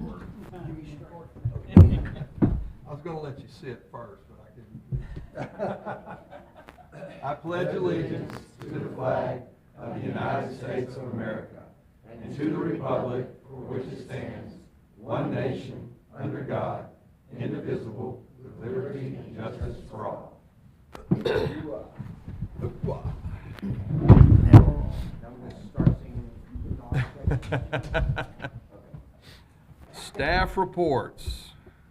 I was going to let you sit first, but I couldn't. I pledge allegiance to the flag of the United States of America and to the republic for which it stands, one nation, under God, indivisible, with liberty and justice for all. Staff reports.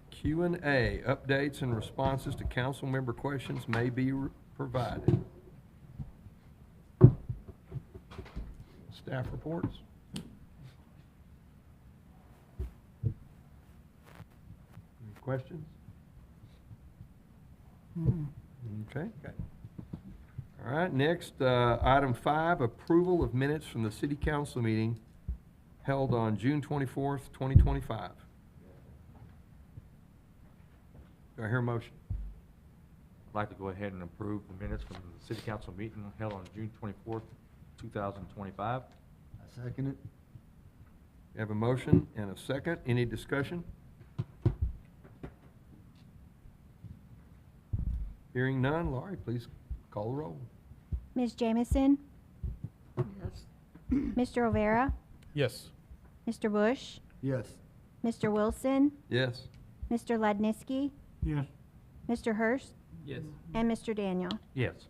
Q&A, updates and responses to council member questions may be provided. Staff reports. Any questions? Okay. All right, next, item 5, approval of minutes from the city council meeting held on June 24th, 2025. Do I hear a motion? I'd like to go ahead and approve the minutes from the city council meeting held on June 24th, 2025. I second it. We have a motion and a second. Any discussion? Hearing none, Laurie, please call the roll. Ms. Jamison? Yes. Mr. O'Vara? Yes. Mr. Bush? Yes. Mr. Wilson? Yes. Mr. Ledniski? Yes. Mr. Hurst? Yes. And Mr. Daniel. Yes.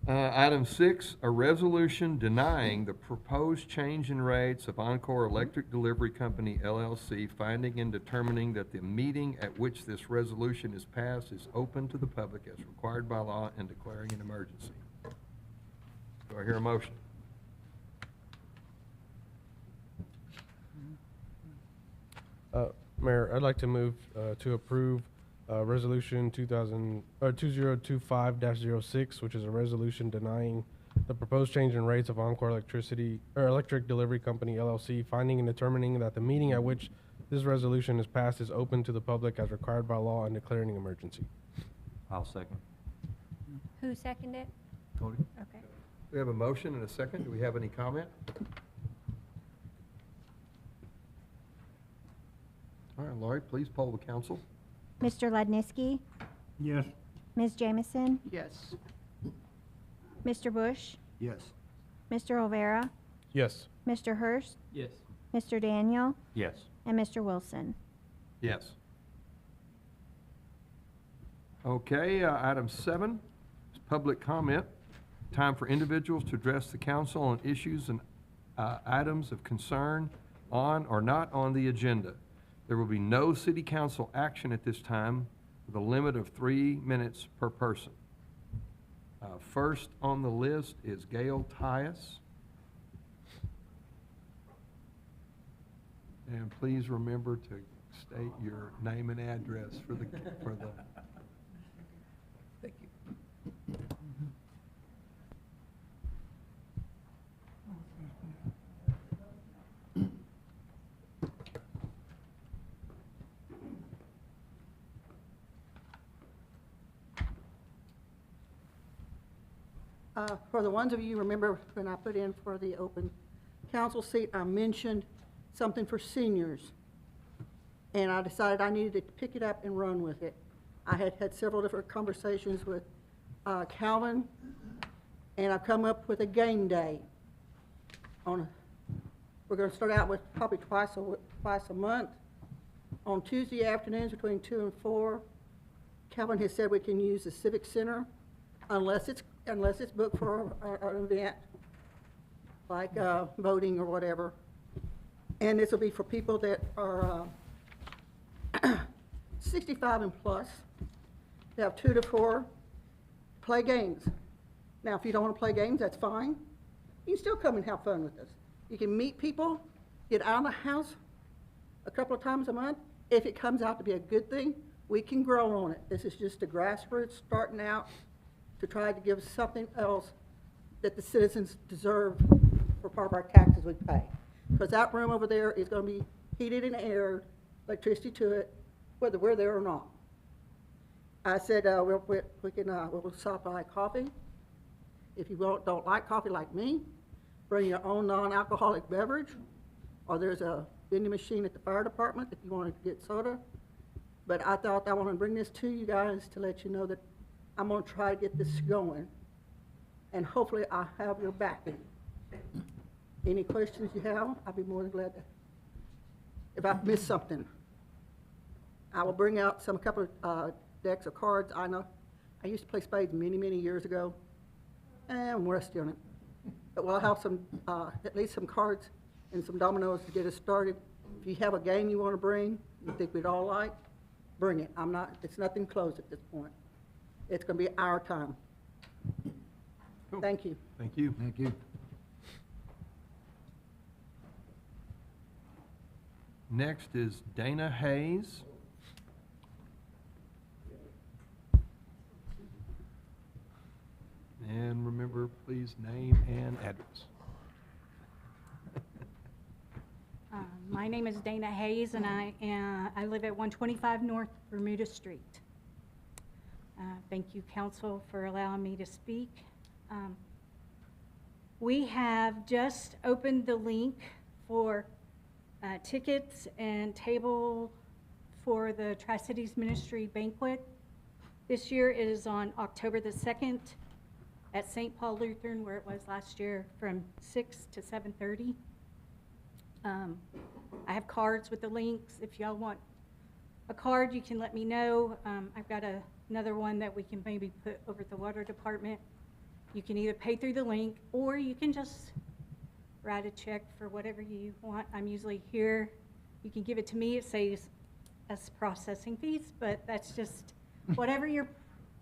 Item 6, a resolution denying the proposed change in rates of Encore Electric Delivery Company, LLC, finding and determining that the meeting at which this resolution is passed is open to the public as required by law and declaring an emergency. Do I hear a motion? Mayor, I'd like to move to approve Resolution 2025-06, which is a resolution denying the proposed change in rates of Encore Electric Delivery Company, LLC, finding and determining that the meeting at which this resolution is passed is open to the public as required by law and declaring an emergency. I'll second. Who seconded it? Cody? Okay. We have a motion and a second. Do we have any comment? All right, Laurie, please poll the council. Mr. Ledniski? Yes. Ms. Jamison? Yes. Mr. Bush? Yes. Mr. O'Vara? Yes. Mr. Hurst? Yes. Mr. Daniel? Yes. And Mr. Wilson. Yes. Okay, item 7 is public comment. Time for individuals to address the council on issues and items of concern on or not on the agenda. There will be no city council action at this time with a limit of 3 minutes per person. First on the list is Gail Tyus. And please remember to state your name and address for the. Thank you. For the ones of you remember when I put in for the open council seat, I mentioned something for seniors. And I decided I needed to pick it up and run with it. I had had several different conversations with Calvin, and I've come up with a game day. We're going to start out with probably twice a month. On Tuesday afternoons between 2 and 4, Calvin has said we can use the Civic Center unless it's booked for an event like voting or whatever. And this will be for people that are 65 and plus. They have 2 to 4, play games. Now, if you don't want to play games, that's fine. You can still come and have fun with us. You can meet people, get out of the house a couple of times a month. If it comes out to be a good thing, we can grow on it. This is just the grassroots starting out to try to give something else that the citizens deserve for part of our taxes we pay. Because that room over there is going to be heated and aired, electricity to it, whether we're there or not. I said we'll supply coffee. If you don't like coffee like me, bring your own non-alcoholic beverage. or there's a vending machine at the fire department if you wanted to get soda. But I thought I want to bring this to you guys to let you know that I'm going to try to get this going. And hopefully I'll have your backing. Any questions you have, I'll be more than glad to. If I've missed something, I will bring out a couple of decks of cards. I know I used to play spades many, many years ago, and I'm rusty on it. But we'll have some, at least some cards and some dominoes to get us started. If you have a game you want to bring, you think we'd all like, bring it. It's nothing closed at this point. It's going to be our time. Cool. Thank you. Thank you. Thank you. Next is Dana Hayes. And remember, please, name and address. My name is Dana Hayes, and I live at 125 North Bermuda Street. Thank you, council, for allowing me to speak. We have just opened the link for tickets and table for the Tri-Cities Ministry Banquet. This year it is on October the 2nd at St. Paul Lutheran, where it was last year, from 6 to 7:30. I have cards with the links. If y'all want a card, you can let me know. I've got another one that we can maybe put over at the water department. You can either pay through the link, or you can just write a check for whatever you want. I'm usually here. You can give it to me. It saves us processing fees, but that's just whatever your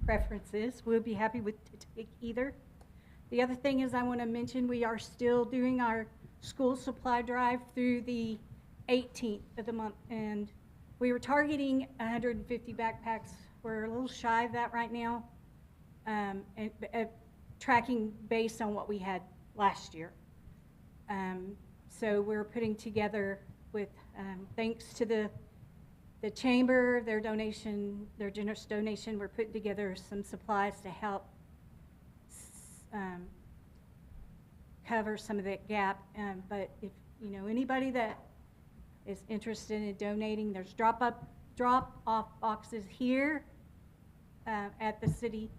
preference is. We'll be happy to take either. The other thing is I want to mention we are still doing our school supply drive through the 18th of the month, and we were targeting 150 backpacks. We're a little shy of that right now, and tracking based on what we had last year. So we're putting together with, thanks to the chamber, their donation, their generous donation, we're putting together some supplies to help cover some of that gap. But if anybody that is interested in donating, there's drop-off boxes here at the city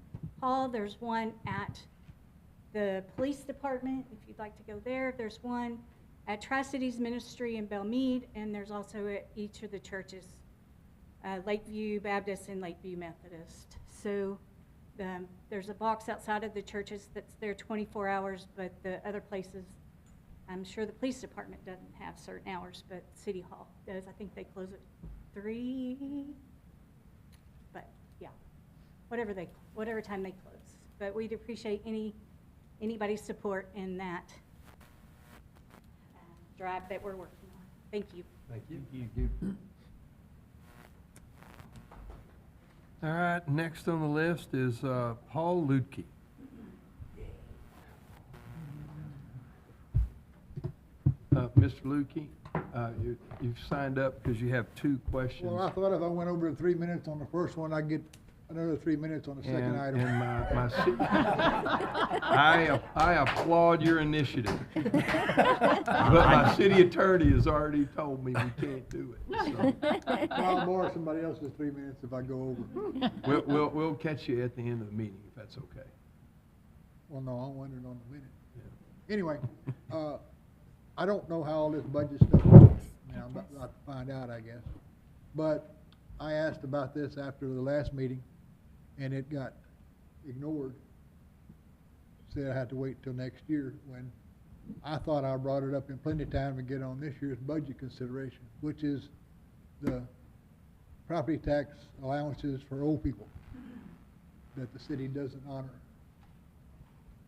hall. There's one at the police department, if you'd like to go there. There's one at Tri-Cities Ministry in Belmead, and there's also at each of the churches, Lakeview Baptist and Lakeview Methodist. So there's a box outside of the churches that's there 24 hours, but the other places, I'm sure the police department doesn't have certain hours, but City Hall does. I think they close at 3, but yeah, whatever time they close. But we'd appreciate anybody's support in that drive that we're working on. Thank you. Thank you. Thank you. All right, next on the list is Paul Ludke. Mr. Ludke, you've signed up because you have 2 questions. Well, I thought if I went over 3 minutes on the first one, I'd get another 3 minutes on the second item. And I applaud your initiative. But my city attorney has already told me we can't do it. So I'll borrow somebody else's 3 minutes if I go over. we'll catch you at the end of the meeting, if that's okay. Well, no, I'm wondering on the minute. Anyway, I don't know how all this budget stuff works. I mean, I'm about to find out, I guess. But I asked about this after the last meeting, and it got ignored. Said I had to wait till next year, when I thought I brought it up in plenty of time to get on this year's budget consideration, which is the property tax allowances for old people that the city doesn't honor.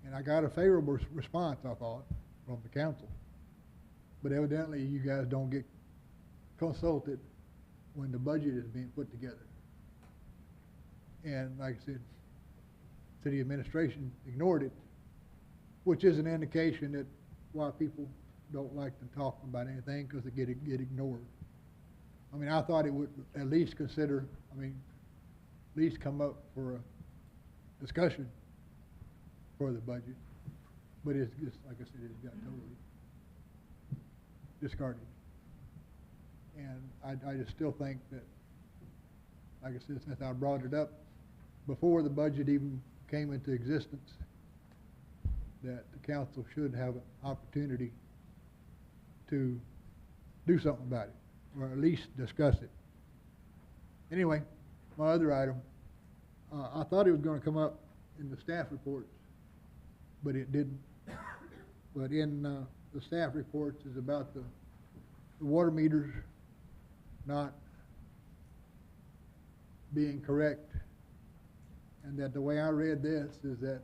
And I got a favorable response, I thought, from the council. But evidently, you guys don't get consulted when the budget is being put together. And like I said, city administration ignored it, which is an indication that why people don't like to talk about anything, because they get ignored. I mean, I thought it would at least consider, at least come up for a discussion for the budget. But it's just, like I said, it got totally discarded. And I just still think that, like I said, since I brought it up before the budget even came into existence, that the council should have an opportunity to do something about it, or at least discuss it. Anyway, my other item, I thought it was gonna come up in the staff reports, but it didn't. But in the staff reports is about the water meters not being correct, and that the way I read this is that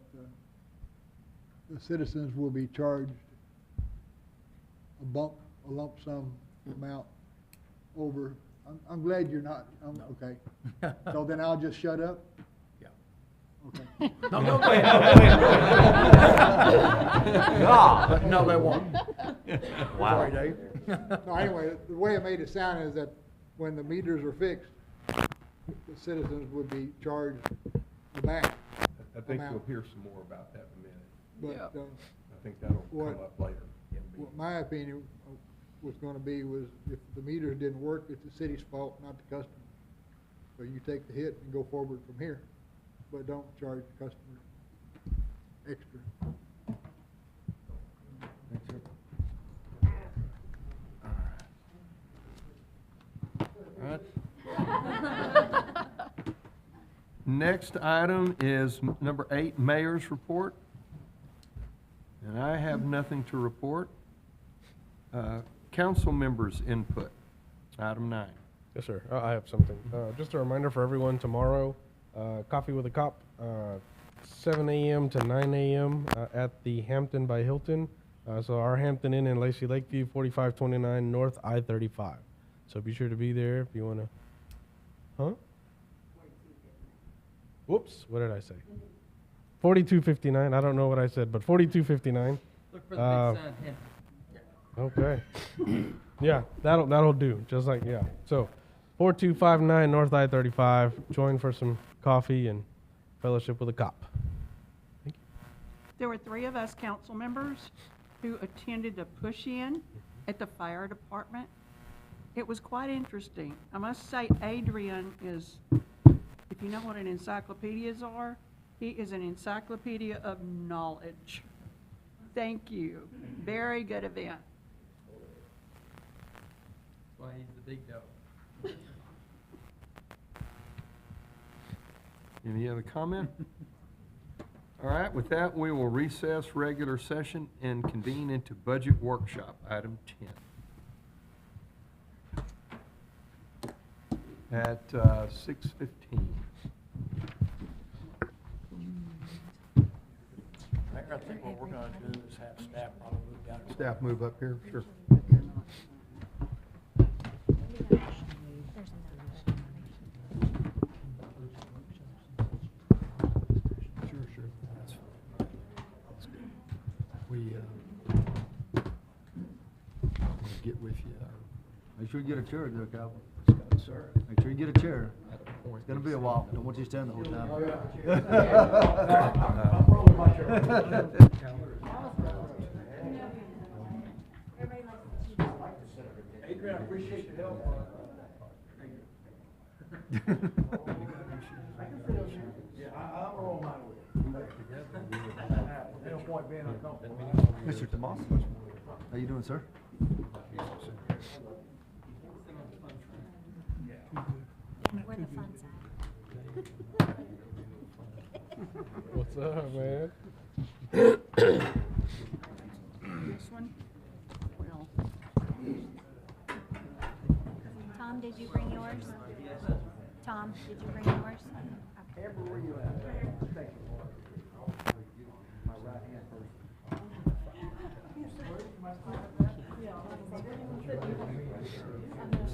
the citizens will be charged a lump sum amount over. I'm glad you're not. Okay. So then I'll just shut up. Yeah. Okay. No, go ahead. God. No, they won't. Wow. Sorry, Dave. No, anyway, the way it made it sound is that when the meters are fixed, the citizens would be charged the back. I think Amount. we'll hear some more about that in a minute. But I think that'll come What- up later. what my opinion was gonna be was if the meters didn't work, it's the city's fault, not the customer. So you take the hit and go forward from here, but don't charge the customer extra. All right. Next item is number 8, Mayor's Report. And I have nothing to report. Council members' input, item 9. Yes, sir. I have something. Just a reminder for everyone, tomorrow, Coffee with a Cop, 7 a.m. to 9 a.m. At the Hampton by Hilton. So our Hampton Inn in Lacy Lakeview, 4529 North I-35. So be sure to be there if you want to. Huh? Whoops, what did I say? 4259. I don't know what I said, but 4259. Look for the big sign. Okay. Yeah, that'll do. Just like, yeah. So 4259 North I-35. Join for some coffee and fellowship with a cop. There were 3 of us council members who attended the push-in at the fire department. It was quite interesting. I must say Adrian is, if you know what an encyclopedias are, he is an encyclopedia of knowledge. Thank you. Very good event. That's why he's the big dog. Any other comment? All right, with that, we will recess regular session and convene into budget workshop, item 10. At 6:15. I think what we're gonna do is have staff probably move down. Staff move up here, sure. Sure. That's we, get with you. Make sure you get a chair there, Calvin. Sir. Make sure you get a chair. It's gonna be a while. Don't want you to stand the whole time. Adrian, I appreciate your help. Mr. Tomas, how you doing, sir? We're the fun side. What's up, man? This one? Well, Tom, did you bring yours? Tom, did you bring yours? Okay. Amber, where you at? Thank you. My right hand first.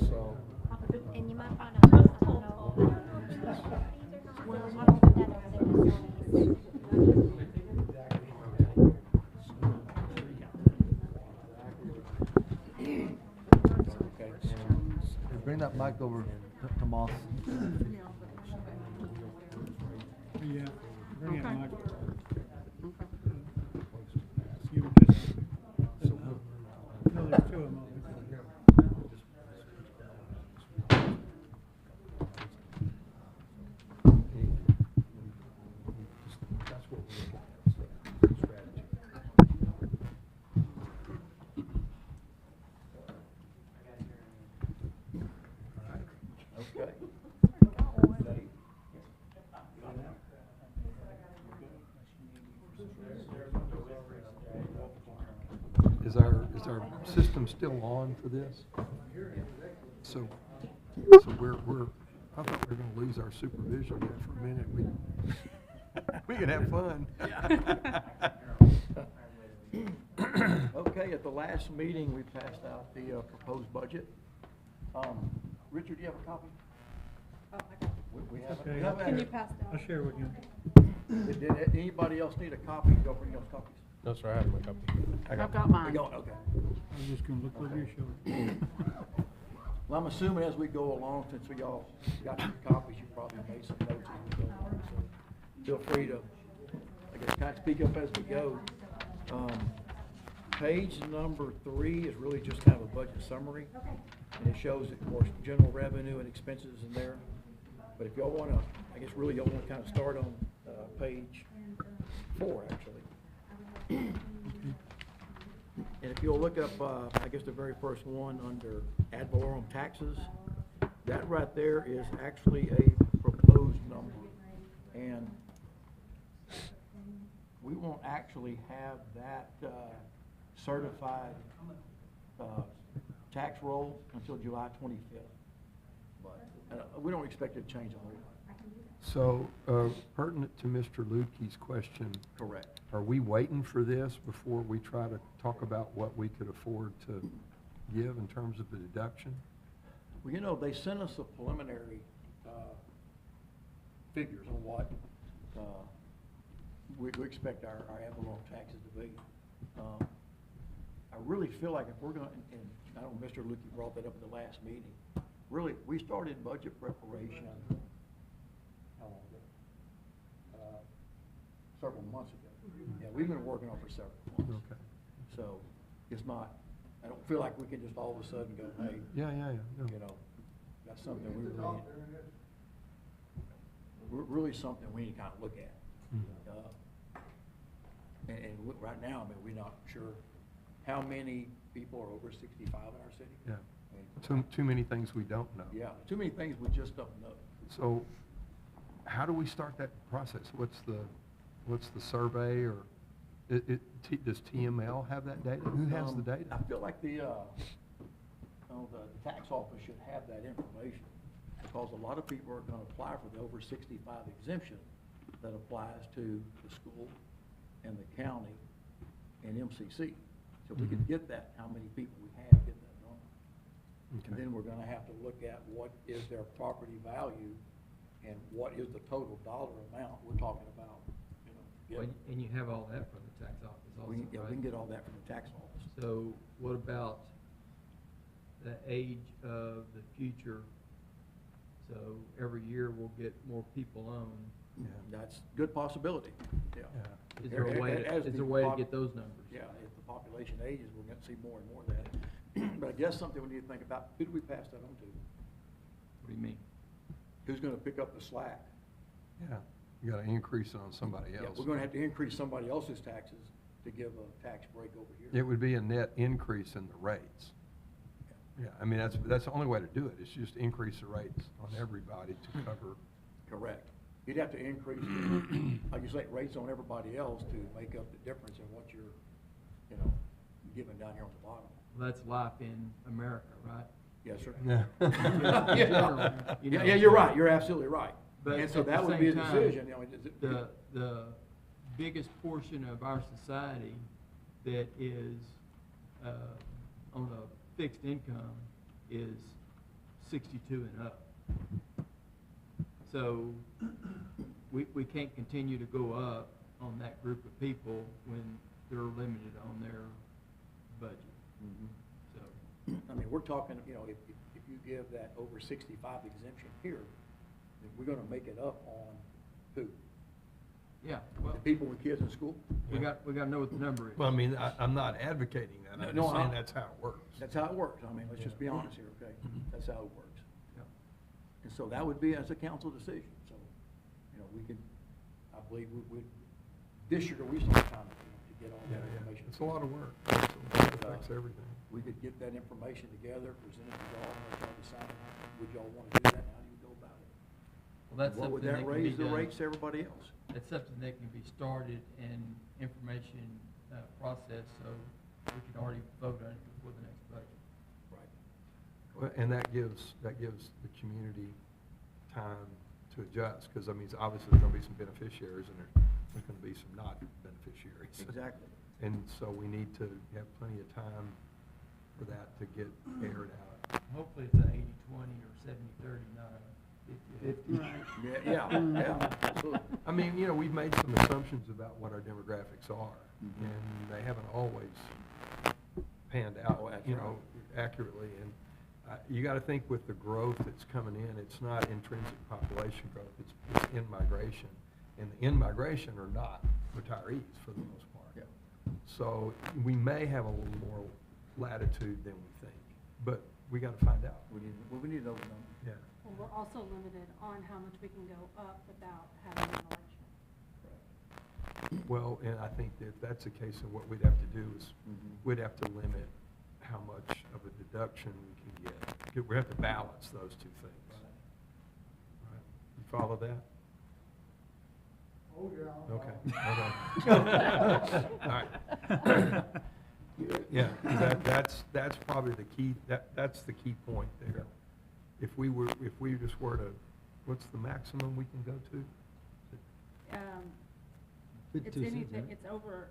So, And you might find out, I don't know. Well, I don't put that over there. Bring that mic over to Moss. Yeah, bring it, Okay. Mike. okay. You were just, no, there's 2 of them. Is our system still on for this? So we're, I thought we were gonna lose our supervision there for a minute. We can have fun. Okay, at the last meeting, we passed out the proposed budget. Richard, do you have a copy? Oh, I got it. We have it. Okay. We have it. Can you pass down? I'll share with you. Did anybody else need a copy? Go bring those copies. No, sir, I have my copy. I've got mine. We got- Okay. I was just gonna look over your shoulder. Well, I'm assuming as we go along, since we all got your copies, you probably made some notes as we go along, so feel free to, I guess, kind of speak up as we go. Page number 3 is really just kind of a budget summary. And it shows, of course, general revenue and expenses in there. But if y'all want to, I guess really y'all want to kind of start on page 4, actually. And if you'll look up, I guess the very first one under ad valorem taxes, that right there is actually a proposed number. And we won't actually have that certified tax roll until July 25th. But we don't expect it to change a whole lot. So, pertinent to Mr. Lukey's question, Correct. are we waiting for this before we try to talk about what we could afford to give in terms of the deduction? Well, you know, they sent us a preliminary figures on what we expect our ad valorem taxes to be. I really feel like if we're going, and I know Mr. Lukey brought that up at the last meeting, really, we started budget preparation, how long ago? Several months ago. Yeah, we've been working on it for several months. Okay. So it's not, I don't feel like we can just all of a sudden go, hey, Yeah, no. you know, that's something we really something we need to kind of look at. And right now, I mean, we're not sure how many people are over 65 in our city. Yeah. I mean, Too many things we don't know. yeah, too many things we just don't know. So, how do we start that process? What's the survey, or does TML have that data? Who has the data? I feel like the tax office should have that information, because a lot of people are gonna apply for the over 65 exemption that applies to the school and the county and MCC. So if we can get that, how many people we have, get that number. Okay. And then we're gonna have to look at what is their property value and what is the total dollar amount we're talking about, you know. Well, and you have all that from the tax office also, We can right? get all that from the tax office. So what about the age of the future? So every year we'll get more people on. That's a good possibility, yeah. Is there a way, As is the there a way to pop- get those numbers? Yeah, if the population ages, we're gonna see more and more of that. But I guess something we need to think about, who do we pass that on to? What do you mean? Who's gonna pick up the slack? Yeah, you gotta increase it on somebody Yeah, else. we're gonna have to increase somebody else's taxes to give a tax break over here. It would be a net increase in the rates. Yeah, I mean, that's the only way to do it, is just increase the rates on everybody to cover. Correct. You'd have to increase, like you say, rates on everybody else to make up the difference in what you're, you know, giving down here on the bottom. Well, that's life in America, right? Yes, sir. Yeah. In general, you know. Yeah, you're right, you're absolutely right. But And so at the that would be a same time, decision, you know, is it- The biggest portion of our society that is, on a fixed income is 62 and up. So we can't continue to go up on that group of people when they're limited on their budget. So, I mean, we're talking, you know, if you give that over 65 exemption here, then we're gonna make it up on who? yeah, well, The people with kids in school? we got to know what the number is. Well, I mean, I'm not advocating that, I'm No, just saying I- that's how it works. That's how it works. I mean, let's just be honest here, okay? That's how it works. Yeah. And so that would be as a council decision. So, you know, we could, I believe we this year, we spent time to get all Yeah, that yeah, information. it's a lot of work, it affects everything. We could get that information together, present it to y'all, and let y'all decide, would y'all want to do that? How do you go about it? Well, that's What would something that that can be raise the done. rates to everybody else? That's something that can be started in information process, so we could already vote on it before the next budget. Right. Well, and that gives the community time to adjust, because, I mean, obviously, there's gonna be some beneficiaries, and there's gonna be some not beneficiaries. Exactly. And so we need to have plenty of time for that to get aired out. Hopefully it's an 80-20 or 70-30, not a 50-50. Right. Yeah, absolutely. I mean, you know, we've made some assumptions about what our demographics are, Mhm. and they haven't always panned out, Oh, that's you know, accurately. And you gotta think with the growth that's coming in, it's not intrinsic population growth, it's in-migration. And the in-migration are not retirees for the most part. Yeah. So we may have a little more latitude than we think, but we gotta find out. We need those numbers. Yeah. Well, we're also limited on how much we can go up without having an election. Well, and I think that if that's the case, then what we'd have to do is, Mhm. we'd have to limit how much of a deduction we can get. We have to balance those two things. Right. You follow that? Oh, yeah. Okay. All right. Yeah, that's probably the key, that's the key point there. If we just were to, what's the maximum we can go to? It's anything, it's over,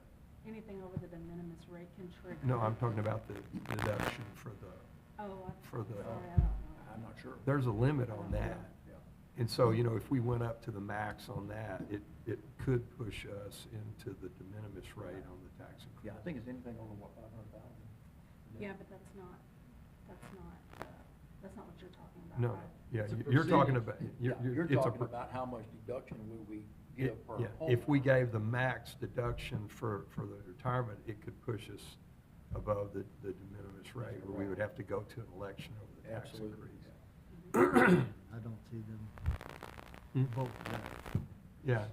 anything over the de minimis rate can trigger. No, I'm talking about the deduction for the, Oh, for the- sorry, I don't know. I'm not sure. there's a limit on that. Yeah. And so, you know, if we went up to the max on that, it could push us into the de minimis rate on the tax increase. Yeah, I think it's anything over, what, 500,000? Yeah, but that's not what you're talking about, No, right? yeah, It's a you're talking percentage. about, Yeah, you're it's a talking per- about how much deduction will we give per Yeah, home. if we gave the max deduction for the retirement, it could push us above the de minimis rate, or we would have to go to an election over the tax Absolutely. increase. I don't see them Hmm? vote for that. Yeah.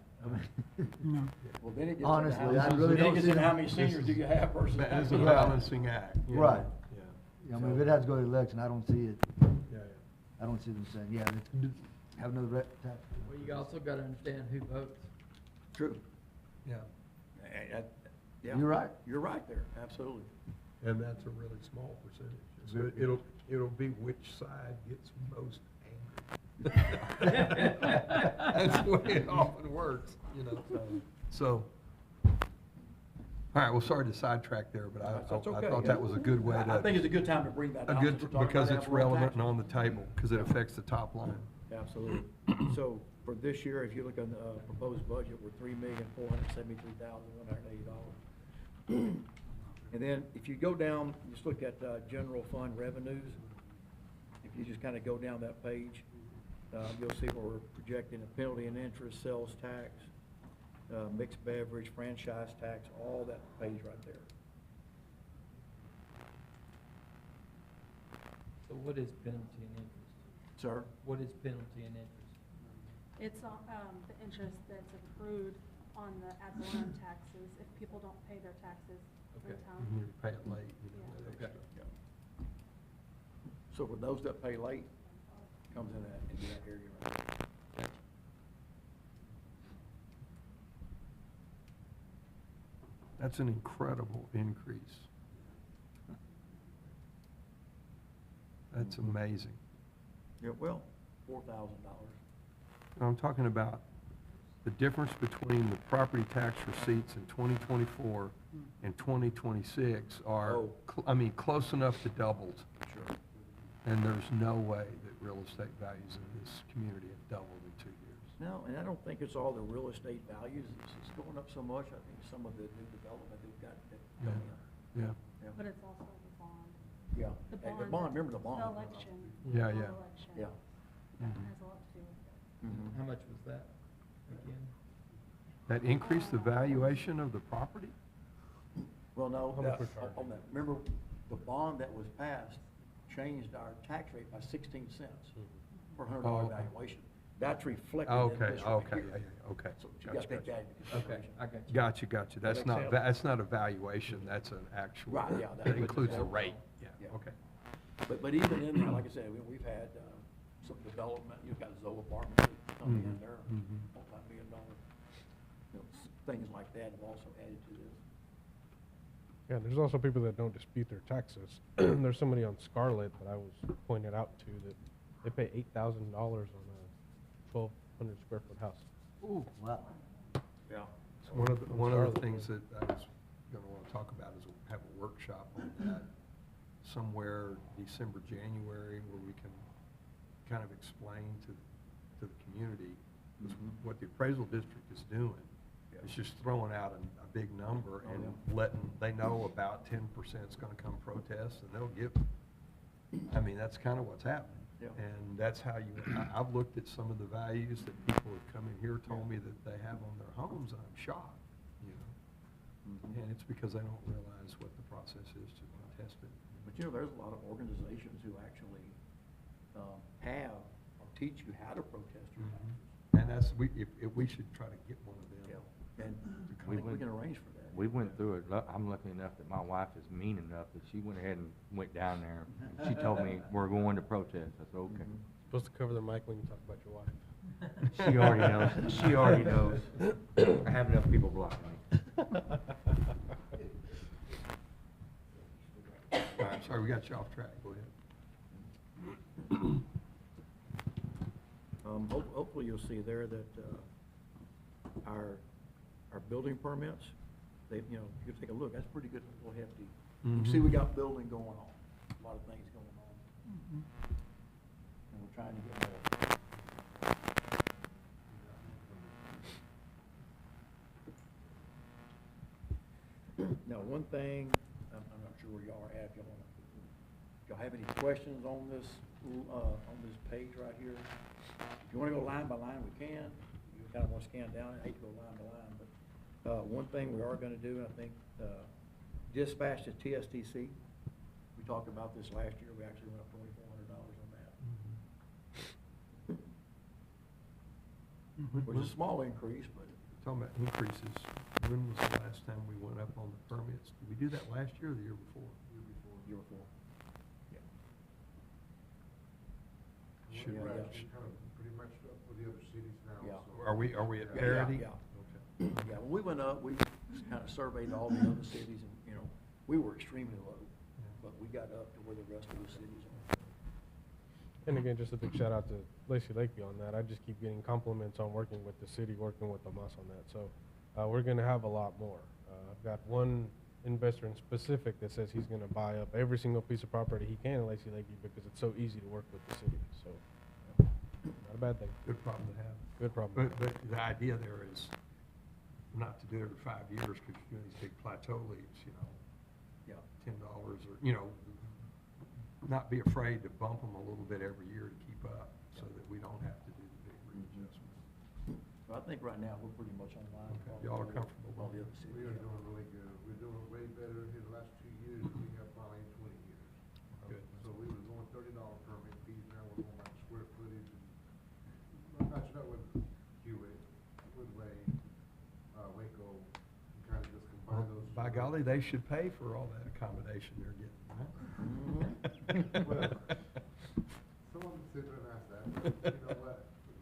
No. Well, then it gets Honestly, into how, I really then it don't gets see into how them- many seniors do you have versus. But It's a Right. balancing act. you know? Right. Yeah, I mean, if it has to go to election, I don't see it, yeah. I don't see them saying, yeah, let's have another tax. Well, you also gotta understand who votes. True. Yeah, Yeah. You're right. You're right there, absolutely. and that's a really small percentage. So Very- it'll be which side gets most angry. That's the way it often works, you know, so. All right, well, sorry to sidetrack there, but I That's thought okay. that was a good way I think to, it's a good time to bring that a out. good, since we're talking because about it's ad valorem relevant and taxes. on the table, because it affects the top line. Absolutely. So for this year, if you look on the proposed budget, we're $3,473,180. And then if you go down, just look at general fund revenues. If you just kind of go down that page, you'll see where we're projecting a penalty and interest, sales tax, mixed beverage, franchise tax, all that page right there. So what is penalty and interest? Sir? What is penalty and interest? It's the interest that's accrued on the ad valorem taxes if people don't pay their taxes in Okay. time. You pay it late, you know, Yeah. that extra. Yeah. So for those that pay late, comes in that area right there. That's an incredible increase. That's amazing. Yeah, well, $4,000. I'm talking about the difference between the property tax receipts in 2024 and 2026 are, Oh. I mean, close enough to doubled. Sure. And there's no way that real estate values in this community have doubled in 2 years. No, and I don't think it's all the real estate values, it's going up so much, I think some of the new development they've got. Yeah, Yeah. But it's also the bond. Yeah, The and the bond. bond, remember the bond. The election. Yeah, the yeah. election. Yeah. That Mhm. has a lot to do with it. Mhm. How much was that again? That increased the valuation of the property? Well, no, How much that- we're charging. on that, remember, the bond that was passed changed our tax rate by 16 cents per $100 Oh, okay. valuation. That's reflected in Okay, this right okay, here. yeah, yeah, okay. So you gotta take that into Okay, consideration. I got you. Gotcha. That's makes not, sense. that's not a valuation, that's an actual. Right, yeah, That that- includes the rate, yeah, Yeah. okay. But even in there, like I said, we've had some development, you've got Zoe apartments that come in Mhm, there, mhm. multi-million dollar, things like that have also added to this. Yeah, there's also people that don't dispute their taxes. There's somebody on Scarlet that I was pointed out to that they pay $8,000 on a 1,200 square foot house. Ooh, wow. Yeah. One of the Charlotte. things that I was gonna wanna talk about is have a workshop on that somewhere December, January, where we can kind of explain to the community what the appraisal district is doing. It's just throwing out a big number and letting, they know about 10% is gonna come protest, and they'll give, I mean, that's kind of what's happening. Yeah. And that's how I've looked at some of the values that people have come in here, told me that they have on their homes, and I'm shocked, you know? And it's because they don't realize what the process is to contest it. But you know, there's a lot of organizations who actually have or teach you how to protest your taxes. And that's, if we should try to get one of them. Yeah. And I We think we went- can arrange for that. We went through it. I'm lucky enough that my wife is mean enough that she went ahead and went down there. And she told me, we're going to protest. I said, okay. Supposed to cover their mic when you talk about your wife. She already knows. She already knows. I have enough people blocking me. All right, sorry, we got you off track, go ahead. Hopefully you'll see there that our building permits, they, you know, you take a look, that's pretty good, a little hefty. You see, we got building going on, a lot of things going on. And we're trying to get more. Now, one thing, I'm not sure where y'all are at, if y'all have any questions on this page right here? If you wanna go line by line, we can. You kinda wanna scan down, I hate to go line by line, but, one thing we are gonna do, and I think, dispatch to TSTC. We talked about this last year, we actually went up $2,400 on that. Which is a small increase, but. Talking about increases, when was the last time we went up on the permits? Did we do that last year or the year before? Year before. Yeah. Should Yeah, we- yeah. Kind of pretty much up with the other cities now. Yeah. so- Are we at Yeah, parity? yeah. Okay. Yeah, when we went up, we just kind of surveyed all the other cities, and, you know, we were extremely low, but we got up to where the rest of the cities are. And again, just a big shout out to Lacy Lakeview on that. I just keep getting compliments on working with the city, working with us on that. So we're going to have a lot more. I've got one investor in specific that says he's going to buy up every single piece of property he can in Lacy Lakeview because it's so easy to work with the city. So not a bad thing. Good problem to have. Good problem. But the idea there is not to do it every 5 years, because you know, these big plateau leaves, you know, Yeah. $10 or, you know, not be afraid to bump them a little bit every year to keep up, so that we don't have to do the big readjustment. So I think right now, we're pretty much on line with Okay. Y'all are comfortable with all the with other We cities. are doing really good. We're doing way better in the last 2 years than we have probably in 20 years. Good. So we were going $30 permit fees, now we're going by square footage. And matching up with Hewitt, with Ray, Waco, and kind of just combine those. By golly, they should pay for all that accommodation they're getting, right? Well, someone can sit there and ask that, but you know what,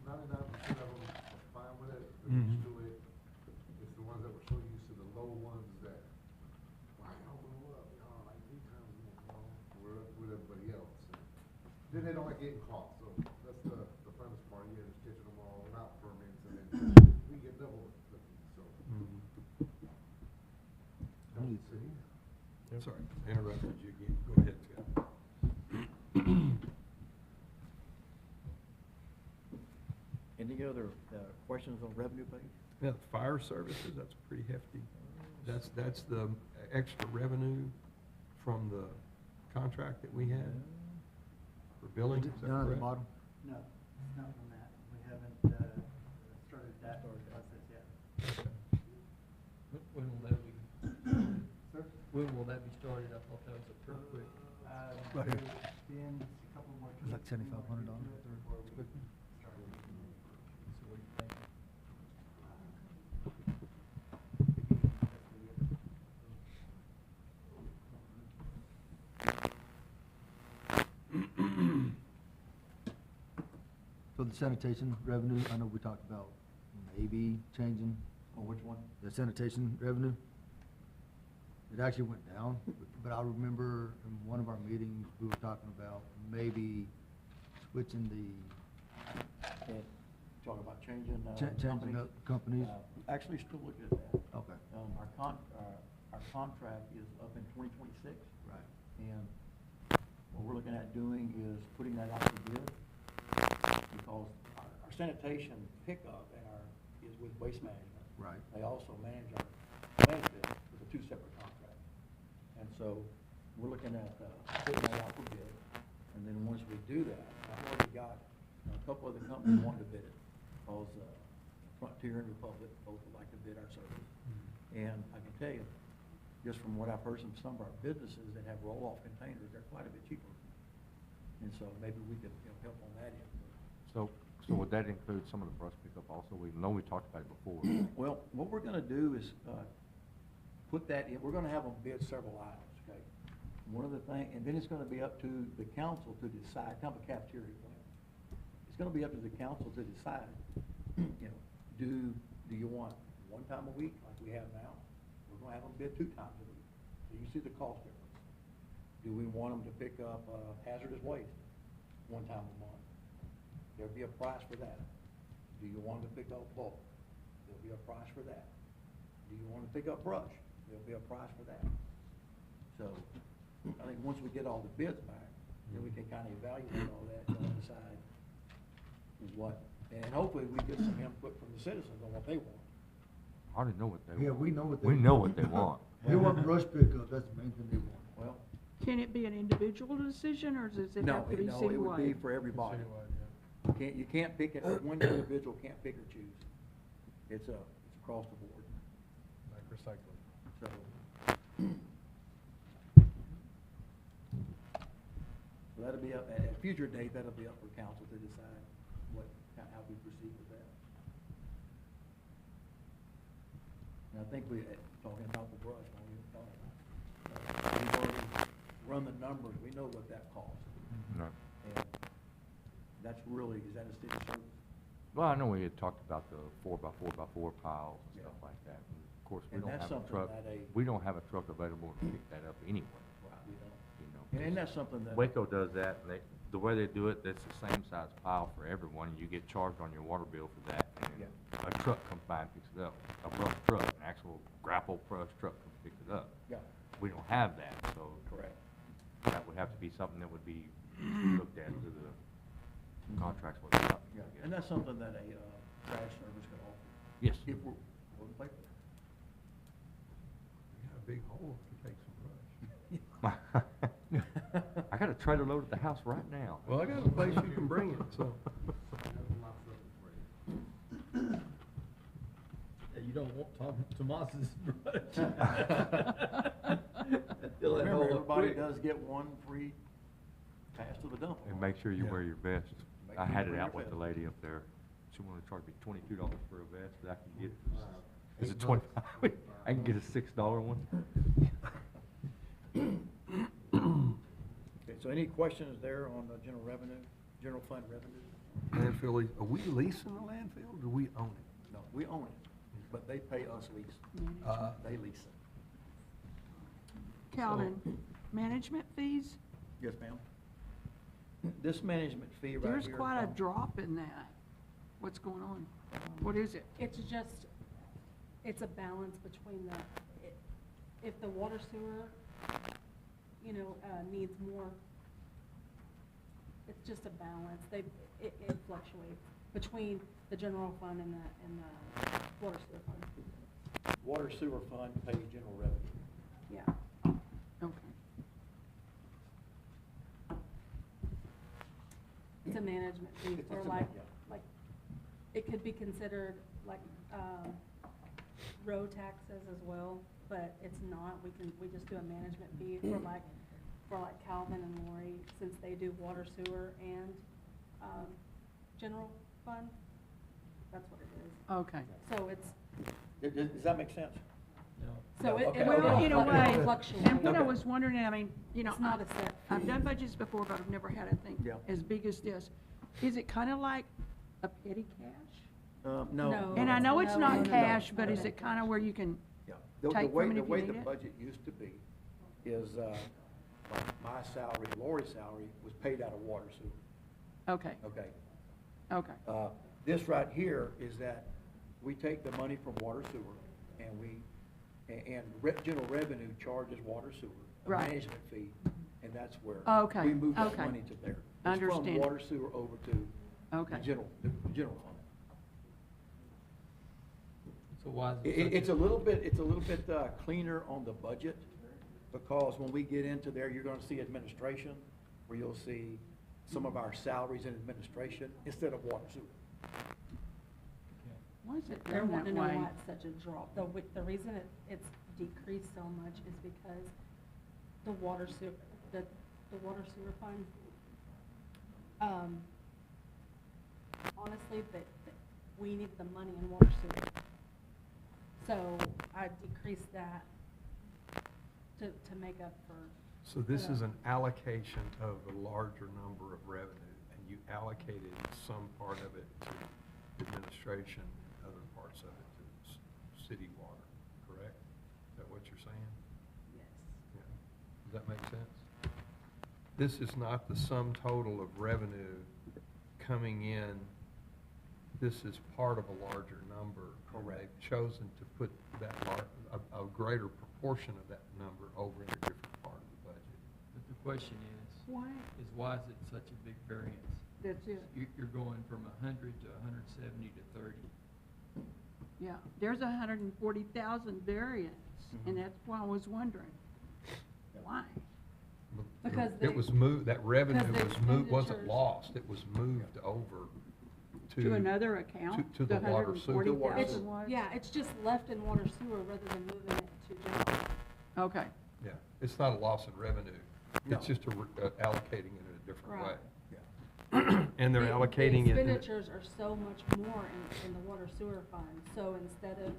99% of them are fine with it, they're used to it. It's the ones that were so used to the low ones that, why y'all go up, y'all like 3 times more, we're up with everybody else. And then they don't like getting caught, so that's the funnest part, yeah, is catching them all without permits, and then we get double the fee, so. Don't sit here. Sorry, I interrupted you again. Go ahead, Scott. Any other questions on revenue page? Yeah, the fire services, that's pretty hefty. That's the extra revenue from the contract that we had for billing, is that Down at the correct? bottom. No, not on that. We haven't, started that process yet. When will that be, Sir? when will that be started? I thought that was a pretty quick. Right here. There's been a couple more. It's like $7,500. So what do you think? So the sanitation revenue, I know we talked about maybe changing On which one? the sanitation revenue. It actually went down, but I remember in one of our meetings, we were talking about maybe switching And talking about changing, changing companies. up companies. Actually, still looking at that. Okay. Our contract is up in 2026. Right. And what we're looking at doing is putting that out to bid, because our sanitation pickup and is with Waste Management. Right. They also manage our landfill with a two separate contracts. And so we're looking at putting that out for bid. And then once we do that, I've already got a couple of the companies wanting to bid it, because Frontier and Republic both would like to bid our service. And I can tell you, just from what I've heard from some of our businesses that have roll-off containers, they're quite a bit cheaper. And so maybe we could, help on that end. So would that include some of the brush pickup also? We know we talked about it before. Well, what we're gonna do is, put that in, we're gonna have them bid several items, okay? One of the things, and then it's gonna be up to the council to decide, kind of a cafeteria plan. It's gonna be up to the council to decide, do you want one time a week like we have now? We're gonna have them bid 2 times a week, so you see the cost difference. Do we want them to pick up hazardous waste 1 time a month? There'll be a price for that. Do you want them to pick up bulk? There'll be a price for that. Do you want to pick up brush? There'll be a price for that. So, I think once we get all the bids back, then we can kind of evaluate all that and decide what, and hopefully we get some input from the citizens on what they want. I already know what they want. Yeah, we know what they We want. know what they want. They want brush pickup, that's the main thing they want. Well, Can it be an individual decision, or does it no, have to be it would be citywide? for everybody. Citywide, You can't pick it, one individual can't pick or choose. It's across the board, like recycling. so. So that'll be up, at a future date, that'll be up for council to decide how we proceed with that. And I think talking about the brush, we've already run the numbers, we know what that costs. No. And that's really, is that a city service? Well, I know we had talked about the 4x4x4 piles and Yeah. stuff like that. And of course, we And don't that's have a something truck. that We don't have a truck available to pick that up anyway. We don't. You know. And that's something that. Waco does that, and the way they do it, that's the same size pile for everyone, and you get charged on your water bill for that. And a truck comes by and picks it up, a brush truck, an actual grapple brush truck comes and picks it up. Yeah, We don't have that, so correct. that would have to be something that would be looked at through the contracts with the company, Yeah, I guess. and that's something that a trash service could offer. Yes. If we're willing to pay for We got a big hole to take some brush. I got a trailer load at the house right now. Well, I got a place you can bring it, so. You don't want Tomas's brush. Remember, everybody does get one free pass to the dump. And make sure you Yeah. wear your vest. Make I sure had you it wear out your with the vest. lady up there. She wanted to charge me $22 for a vest, but I can get, is it 25? I can get a $6 one. Okay, so any questions there on the general fund revenue? Landfill, are we leasing the landfill, or do we own it? No, we own it, but they pay us lease. They lease it. Calvin, management fees, Yes, ma'am. This management fee right here. there's quite a comes- drop in that. What's going on? What is it? It's just, it's a balance between if the water sewer, needs more, it's just a balance. It fluctuates between the general fund and the water sewer fund. Water sewer fund pays general revenue. Yeah. Okay. It's a management fee It's for a- like, yeah. it could be considered like, road taxes as well, but it's not. We just do a management fee for like Calvin and Lori, since they do water, sewer, and, general fund. That's what it is. Okay. So it's, Does that make sense? so it, Okay, it okay. Well, will in a way, fluctuate. and what I was wondering, I mean, It's not a set. I've done budgets before, but I've never had a thing Yeah. as big as this. Is it kind of like a petty cash? No. No. And I know it's No, not no, no, cash, no, but no, is no it kind of cash. where you can, Yeah. take from it if you need The way the it? budget used to be is, like my salary, Lori's salary was paid out of water sewer, Okay, okay? okay. This right here is that we take the money from water sewer and general revenue charges water sewer, a Right. management fee, and that's where Okay, we move that okay. money to there. Understand. It's from water sewer over to Okay. the general fund. So why is It's a little bit cleaner on the budget, because when we get into there, you're gonna see administration, where you'll see some of our salaries in administration instead of water sewer. Why is it They're done wanting that to know way? why it's such a drop. The reason it's decreased so much is because the water sewer, the water sewer fund, honestly, we need the money in water sewer. So I decreased that to make up for. So this is an allocation of a larger number of revenue, and you allocated some part of it to administration, and other parts of it to city water, correct? Is that what you're saying? Yes. Yeah. Does that make sense? This is not the sum total of revenue coming in. This is part of a larger number. Correct. They've chosen to put that a greater proportion of that number over in a different part of the budget. But the question Why? why is it such a big variance? That's it. You're going from 100 to 170 to 30. Yeah, there's 140,000 variance, and that's why I was wondering. Why? Because It was moved, that revenue because the was moved, wasn't expenditures- lost, it was moved over To another account? to the water sewer. To water It's, 140,000 was? yeah, it's just left in water sewer rather than moving it to general. Okay, Yeah, it's not a loss in revenue, No. it's just allocating it in a different way. Right. And they're allocating it. The expenditures are so much more in the water sewer fund, so instead of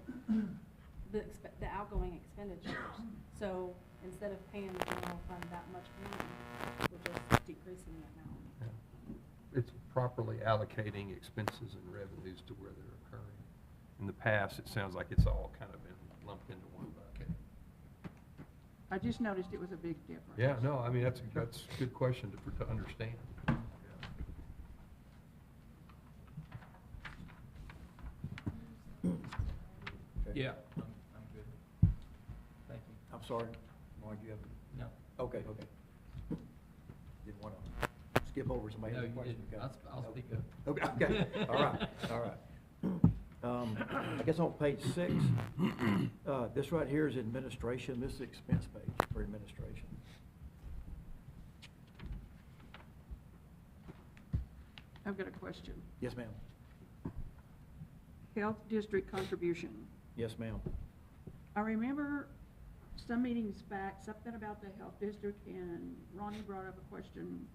the outgoing expenditures, so instead of paying the general fund that much money, we're just decreasing the amount. It's properly allocating expenses and revenues to where they're occurring. In the past, it sounds like it's all kind of been lumped into one bucket. I just noticed it was a big difference. Yeah, no, I mean, that's a good question to understand. Okay. Yeah, I'm good. Thank you. I'm sorry, Mark, you have, No. okay. Didn't wanna skip over somebody No, else's you question. didn't. okay? I'll speak up. Okay, all right. I guess on page 6, this right here is administration, this is expense page for administration. I've got a question. Yes, ma'am. Health district contribution. Yes, ma'am. I remember some meetings back, something about the health district, and Ronnie brought up a question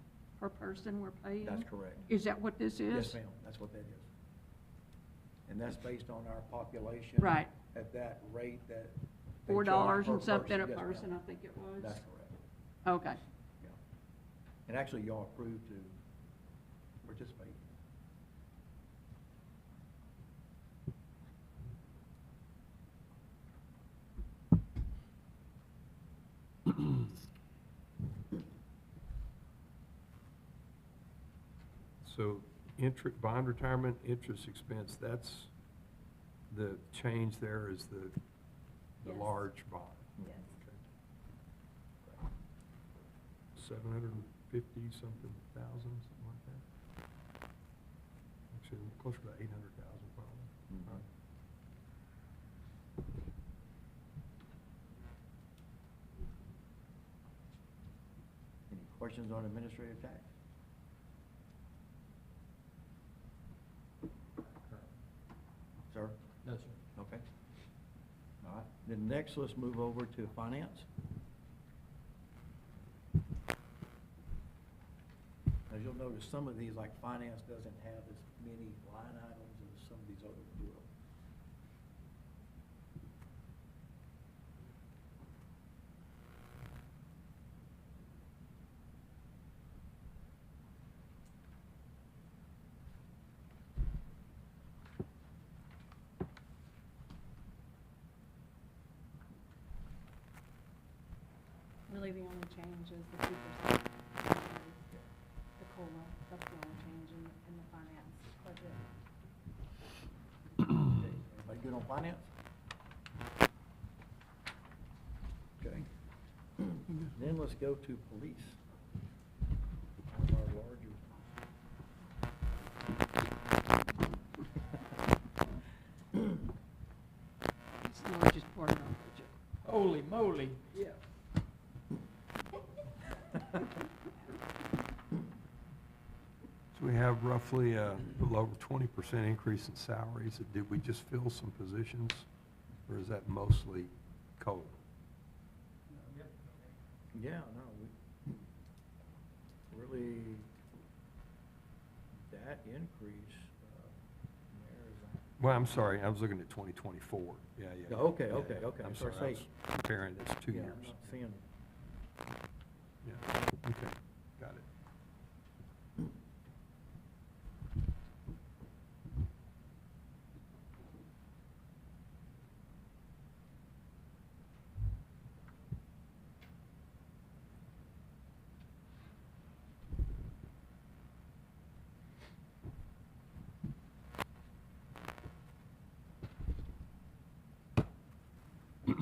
per person we're paying. That's correct. Is that what this is? Yes, ma'am, that's what that is. And that's based on our population. Right. At that rate that. they $4 charge per and something a Yes, ma'am. person, I think it was. That's correct, Okay. yeah. And actually, y'all approved to participate. So, bond retirement interest expense, that's, the change there is the Yes. large bond. Yes. Okay. 750-something thousand, something like that? Actually, closer to 800,000 probably. Mhm. Right. Any questions on administrative tax? Sir? No, sir. Okay. All right, then next, let's move over to finance. As you'll notice, some of these, like finance, doesn't have as many line items as some of these others will. change is the 2% the COLA, that's the only change in the finance budget. Everybody good on finance? Okay. Then let's go to police. One of our larger. It's the largest part of our budget. Holy moly. Yeah. So we have roughly a little over 20% increase in salaries. Did we just fill some positions, or is that mostly COLA? Yeah, no, really, that increase, Well, I'm sorry, I was looking at 2024. Yeah. Okay. I'm So sorry, I was say- comparing this 2 yeah, years. I'm not seeing, Yeah, okay, got it. So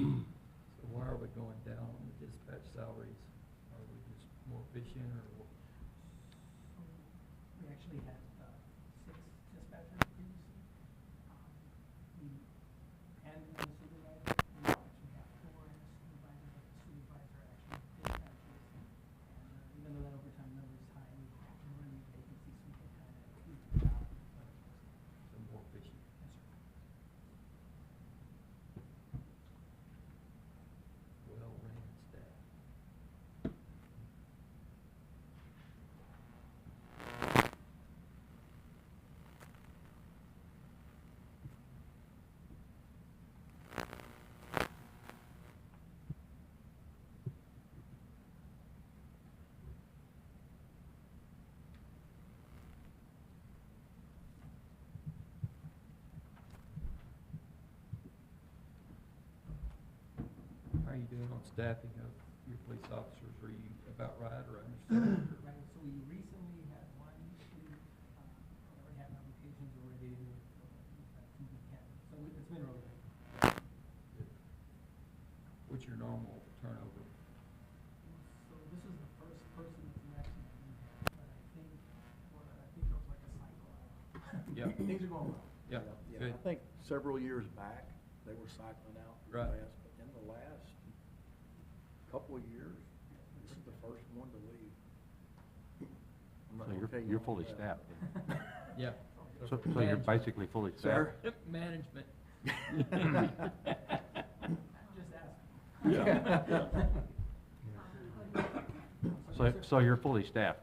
why are we going down on the dispatch salaries? Are we just more efficient or what? We actually had 6 dispatchers previously. We added one supervisor, we now actually have 4 as supervisors, but the supervisor actually dispatches. And even though that overtime number is high, we actually run these vacancies, so we can kind of tweak it out. So more efficient? Yes, sir. Well-ran staff. How are you doing on staffing of your police officers? Are you about right or understaffed? or- Right, so we recently had one, we already had applications already, 2 candidates, so it's been really good. What's your normal turnover? So this is the first person that's actually been here, but I think it was like a cycle. Yeah. Things are going well. Yeah, yeah, good. I think several years back, they were cycling out. Right. But in the last couple of years, this is the first one to leave. I'm not So gonna tell you you're all fully that. staffed then? Yeah. So you're basically fully Sir? staffed? Management. Just ask. So you're fully staffed?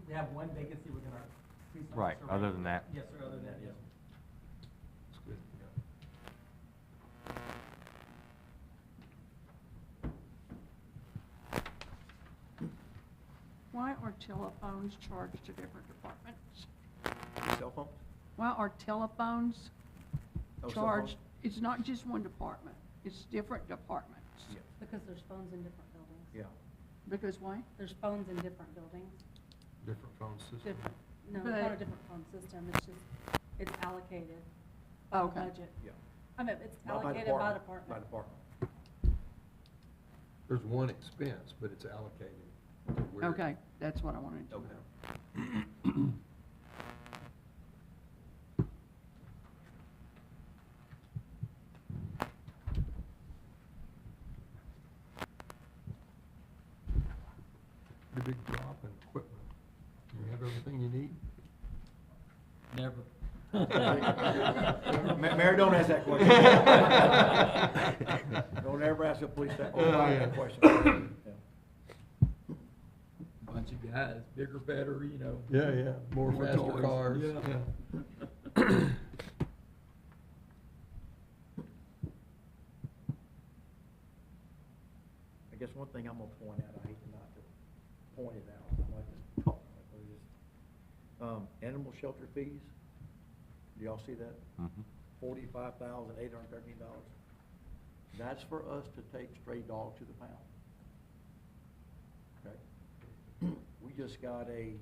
We have one vacancy within our police officer. Right, other than that? Yes, sir, other than that, yes. That's good. Why are telephones charged to different departments? Cell phones? Why are telephones Oh, cell charged? phones? It's not just one department, it's different departments. Yeah. Because there's phones in different buildings. Yeah. Because why? There's phones in different buildings, Different phone system. different, no, But- it's not a different phone system, it's just, it's allocated by the Okay. budget. Yeah. I mean, it's Not by allocated by department, by department. department. There's one expense, but it's allocated to where. Okay, that's what I wanted to know. Okay. Pretty big drop in equipment. You have everything you need? Never. Mayor, don't ask that question. Don't ever ask a police that question. Yeah. Bunch of guys, bigger, better, you know. Yeah, more faster toys. cars. Yeah. I guess one thing I'm gonna point out, I hate not to point it out, I like to talk about it, is, animal shelter fees. Do y'all see that? Mhm. $45,813. That's for us to take stray dogs to the pound. Okay? We just got a,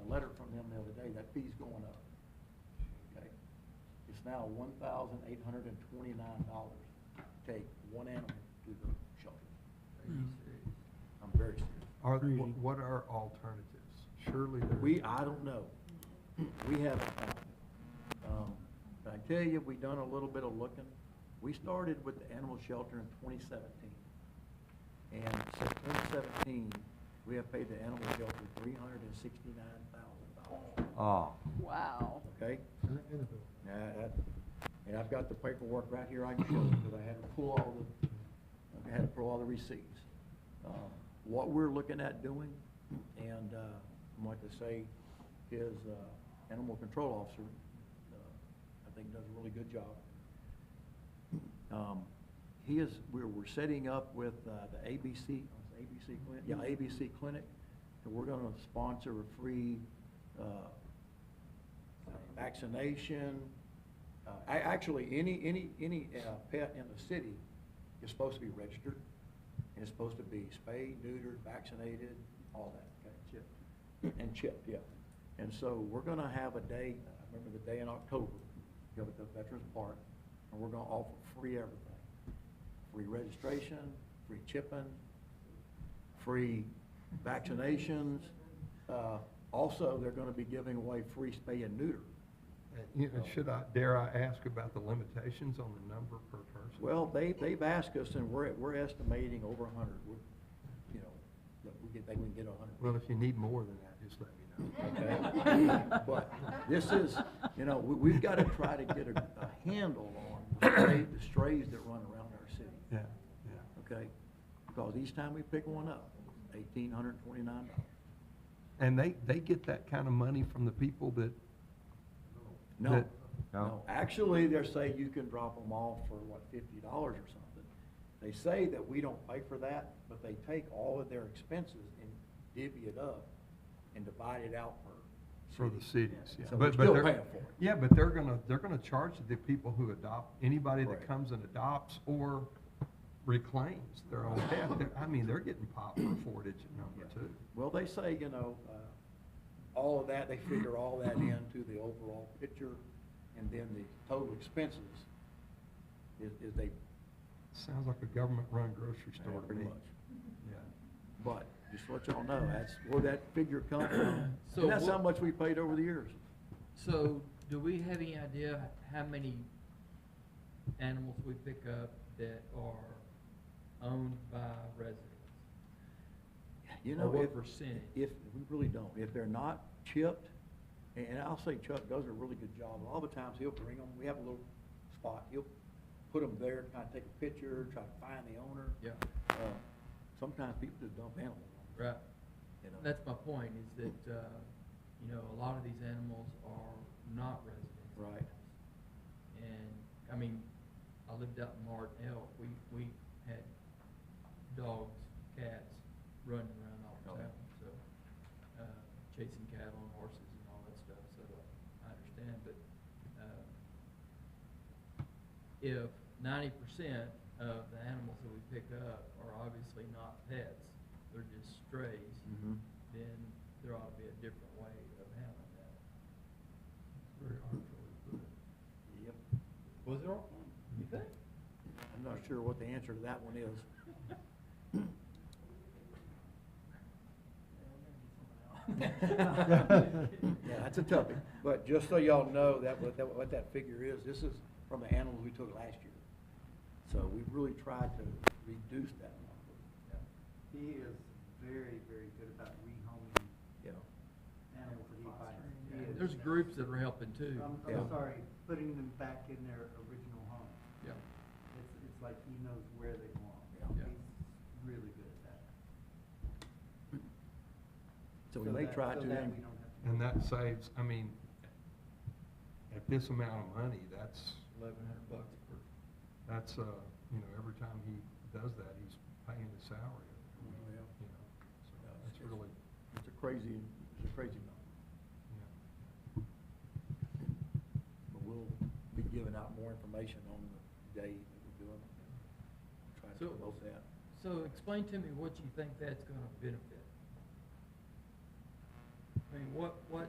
letter from them the other day, that fee's going up. Okay? It's now $1,829 to take one animal to the shelter. I'm very serious. What are alternatives? Surely there. I don't know. We haven't found it. But I tell you, we done a little bit of looking. We started with the animal shelter in 2017. And since 2017, we have paid the animal shelter $369,000. Oh. Wow. Okay? And I've got the paperwork right here I can show you, because I had to pull all the receipts. What we're looking at doing, and I want to say, his animal control officer, I think does a really good job. We're setting up with the ABC Clinic, ABC Clinic, and we're gonna sponsor a free vaccination. Actually, any pet in the city is supposed to be registered, and it's supposed to be spayed, neutered, vaccinated, all that, okay? Chipped. And chipped, yeah. And so we're gonna have a day, I remember the day in October, go at the Veterans Park, and we're gonna offer free everything. Free registration, free chipping, free vaccinations. Also, they're gonna be giving away free spay and neuter. Dare I ask about the limitations on the number per person? Well, they've asked us, and we're estimating over 100. You know, that they can get 100. Well, if you need more than that, just let me know. Okay? But this is, we've got to try to get a handle on the strays that run around our city. Yeah. Okay? Because each time we pick one up, $1,829. And they get that kind of money from the people that. No. Actually, they're saying you can drop them off for, $50 or something. They say that we don't pay for that, but they take all of their expenses and divvy it up and divide it out For the cities, yeah. So we're still they're- paying for it. Yeah, but they're gonna charge the people who adopt, anybody that Right. comes and adopts or reclaims their own pet. They're getting popped for a 4-digit number too. Well, they say, all of that, they figure all that into the overall picture, and then the total expenses is they. Sounds like a government-run grocery store to Pretty me. much. Yeah. But, just to let y'all know, that's where that figure comes from. So And that's what- how much we paid over the years. So, do we have any idea how many animals we pick up that are owned by residents? Or what percentage? If, we really don't. If they're not chipped, and I'll say Chuck does a really good job. A lot of the times he'll bring them, we have a little spot, he'll put them there, kind of take a picture, try to find the owner. Yeah. Sometimes people just dump animals. Right. You know. That's my point, is that, a lot of these animals are not residents. Right. And, I lived out in Martin Elk, we had dogs, cats running around all the time, so, chasing cattle and horses and all that stuff, so I understand, but, if 90% of the animals that we pick up are obviously not pets, they're just strays, then there ought to be a different way of handling that. Very artfully put. Yep. Was there, you think? I'm not sure what the answer to that one is. Yeah, that's a toughie. But just so y'all know what that figure is, this is from the animals we took last year. So we've really tried to reduce that number. He is very, very good about rehoming animals that he finds. He is. There's groups that are helping too. I'm Yeah. sorry, putting them back in their original home. Yeah. It's like he knows where they belong. Yeah. He's really good at that. So we may try to. So that we don't have to. And that saves, at this amount of money, that's, $1,100 per. that's, every time he does that, he's paying his salary. Yeah. So that's really, It's a crazy number. yeah. But we'll be giving out more information on the day that we're doing it. Try to So- promote that. So explain to me what you think that's gonna benefit. I mean, what, Well,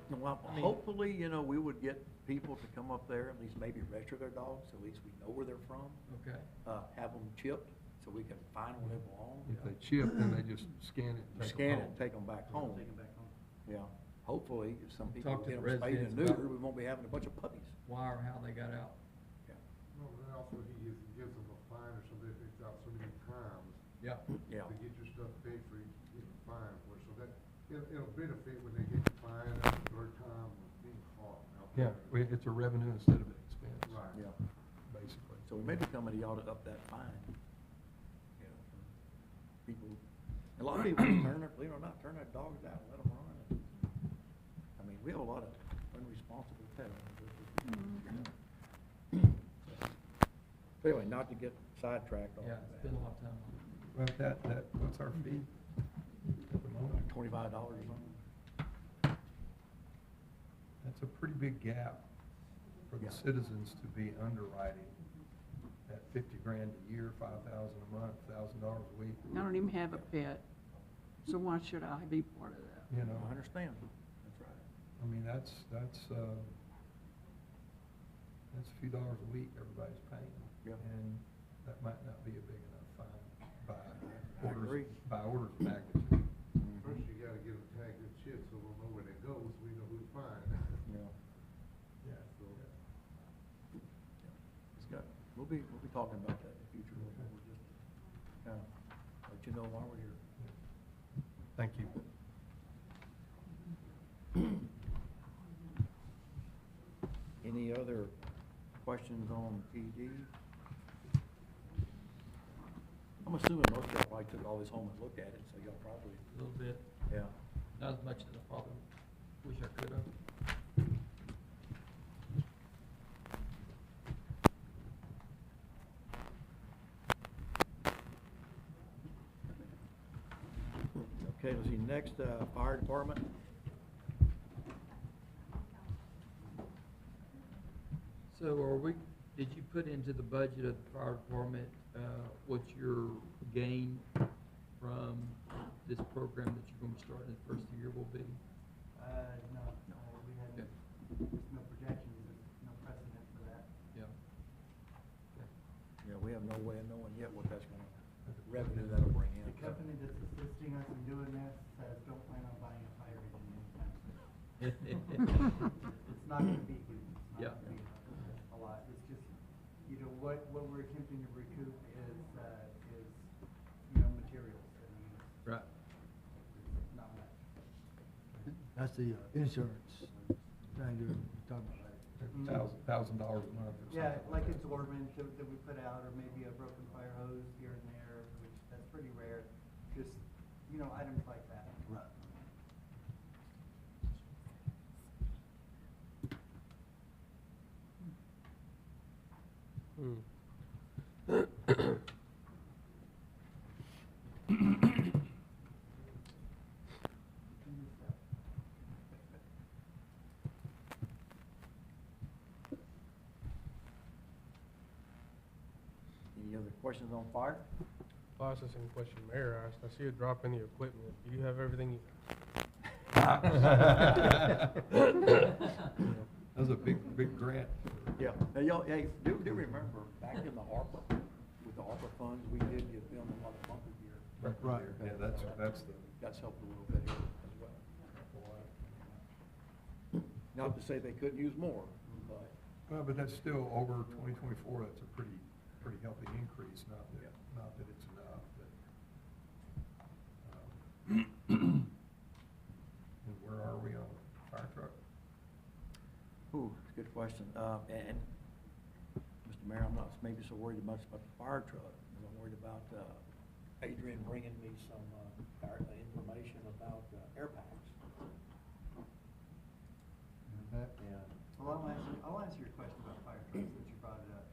I mean, hopefully, you know, we would get people to come up there, at least maybe register their dogs, at least we know where they're from. okay, Have them chipped, so we can find where they belong. If they chip, then they just scan it and take 'em Scan it home. and take them back home. Yeah, hopefully, if some people Talk to get the them spayed and residents about- neutered, we won't be having a bunch of puppies. why or how they got out. No, but then also he gives them a fine or something if it's out so many times Yeah. Yeah. to get your stuff paid for, you get a fine for it, so that, it'll benefit when they get the fine the third time of being caught out Yeah, there. it's a revenue instead of an expense. Right. Yeah. Basically. So maybe somebody ought to up that fine. You know, people, a lot of people turn their, believe it or not, turn their dogs out and let them run. I mean, we have a lot of irresponsible pet owners. But anyway, not to get sidetracked on Yeah, that. spend a lot of time on it. Well, what's our fee at the moment? $25 or something. That's a pretty big gap for the Yeah. citizens to be underwriting at 50 grand a year, 5,000 a month, $1,000 a week, I don't even have a pet, so why should I be part of that? you I know? understand. That's right. I mean, that's a few dollars a week everybody's paying. Yeah. And that might not be a big enough fine I agree. by orders of magnitude. First, you gotta get them tagged and chipped, so we'll know where they go, so we know who to find. Yeah. Yeah. So, It's got, we'll be talking about that in the future. We'll just kind of let you know while we're here. Thank you. Any other questions on PD? I'm assuming most of y'all probably took all this home and looked at it, so y'all probably, A little bit, yeah. not as much as I probably wish I could have. Okay, let's see, next, fire department. So did you put into the budget of the fire department, what your gain from this program that you're gonna be starting the first year will be? No, we had, Okay. there's no projections, there's no precedent for that. Yeah. Yeah, we have no way of knowing yet what that's gonna, revenue that'll bring in. The company that's assisting us in doing this says, don't plan on buying a fire engine anytime soon. It's not gonna be huge, it's Yeah. not gonna be a lot, it's just, you know, what we're attempting to recoup is, you know, materials and units. Right. It's not much. That's the insurance thing you're talking about, right? $1,000 a month or something. Yeah, like absorbent that we put out, or maybe a broken fire hose here and there, which, that's pretty rare, just, you know, items like that. Right. Any other questions on fire? Processing question Mayor asked, I see a drop in the equipment. Do you have everything? That was a big grant. Yeah, now y'all, hey, do remember, back in the ARPA, with the ARPA funds, we did give them a lot of bumper gear. Right, yeah, that's the. That's helped a little bit here as well. Not to say they couldn't use more, but, Well, but that's still over 2024, that's a pretty healthy increase, not that it's enough, but. And where are we on the fire truck? ooh, it's a good question. And, Mr. Mayor, I'm not maybe so worried much about the fire truck, as I'm worried about, Adrian bringing me some, information about, air packs. Well, I'll answer your question about fire trucks since you brought it up,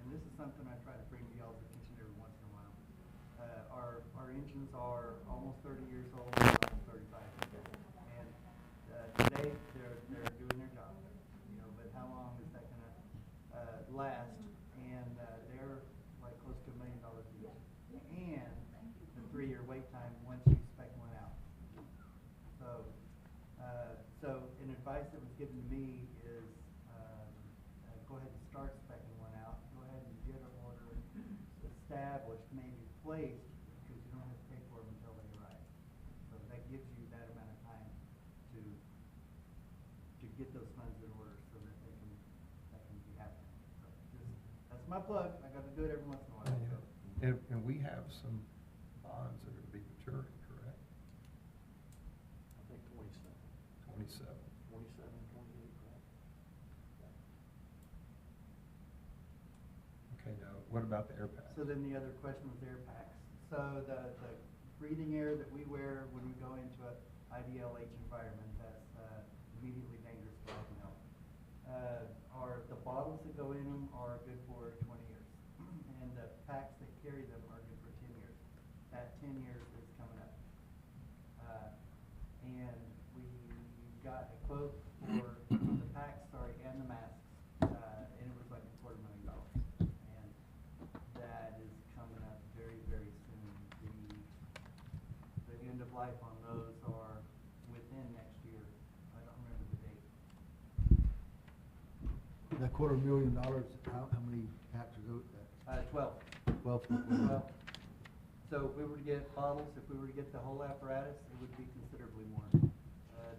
and this is something I try to bring to y'all's attention every once in a while. Our engines are almost 30 years old, almost 35 years old, and, today, they're doing their job, you know, but how long is that gonna, last? And, they're like close to $1 million each. And the 3-year wait time once you spec one out. So an advice that was given to me is, go ahead and start speccing one out, go ahead and get an order established, maybe placed, because you don't have to pay for them until they arrive. So that gives you that amount of time to get those funds in order so that that can be happening. So that's my plug, I gotta do it every once in a while, so. And we have some bonds that are gonna be maturing, correct? I think 27, 27. 28, correct? Okay, now, what about the air packs? So then the other question was air packs. So the breathing air that we wear when we go into a IDLH environment, that's immediately dangerous to life and health. The bottles that go in them are good for 20 years. And the packs that carry them are good for 10 years. That 10 years is coming up. And we got a quote for the packs, and the masks, and it was like $250,000. And that is coming up very, very soon. The end of life on those are within next year. I don't remember the date. That $250,000, how many packs are those? 12. 12. 12. So if we were to get bottles, if we were to get the whole apparatus, it would be considerably more.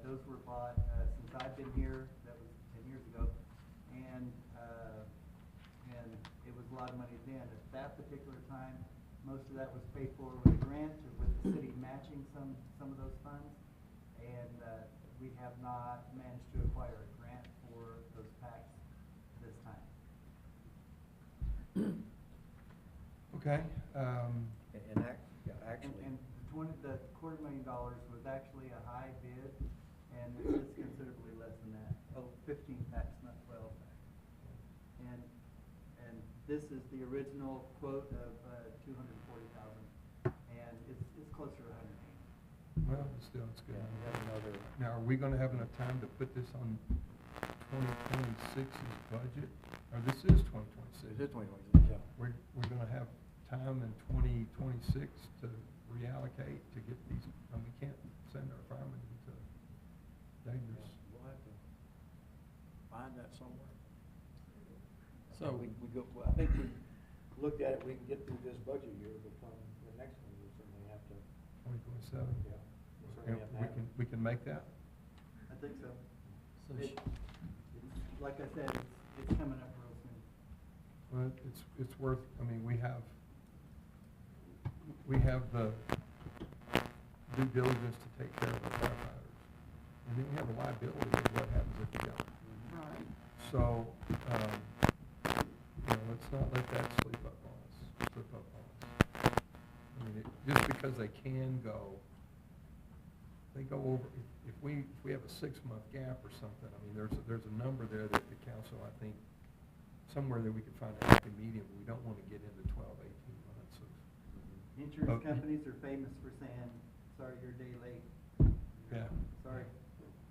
Those were bought, since I've been here, that was 10 years ago, and it was a lot of money then. At that particular time, most of that was paid for with a grant, or with the city matching some of those funds, and we have not managed to acquire a grant for those packs this time. Okay, Actually, And the $250,000 was actually a high bid, and it's considerably less than that. 15 packs, not 12 packs. And this is the original quote of $240,000, and it's closer to 180. well, still, it's good. yeah, we have another, Now, are we gonna have enough time to put this on 2026's budget? Or this is 2026? this is 2026, yeah. We're gonna have time in 2026 to reallocate to get these, and we can't send our firemen into dangerous. We'll have to find that somewhere. So- we go, well, I think we looked at it, we can get through this budget year, but come the next one, we certainly have to, 2027? yeah. We certainly have to have it. We can make that? I think so. So It- like I said, it's coming up real soon. Well, it's worth, I mean, we have the due diligence to take care of our firefighters. And then we have a liability of what happens if we don't. Right. So, let's not let that slip up on us. I mean, just because they can go, they go over, if we have a 6-month gap or something, I mean, there's a number there that the council, I think, somewhere that we could find a happy medium, but we don't want to get into 12, 18 months of. Insurance Okay. companies are famous for saying, sorry, you're a day late. Yeah. Sorry.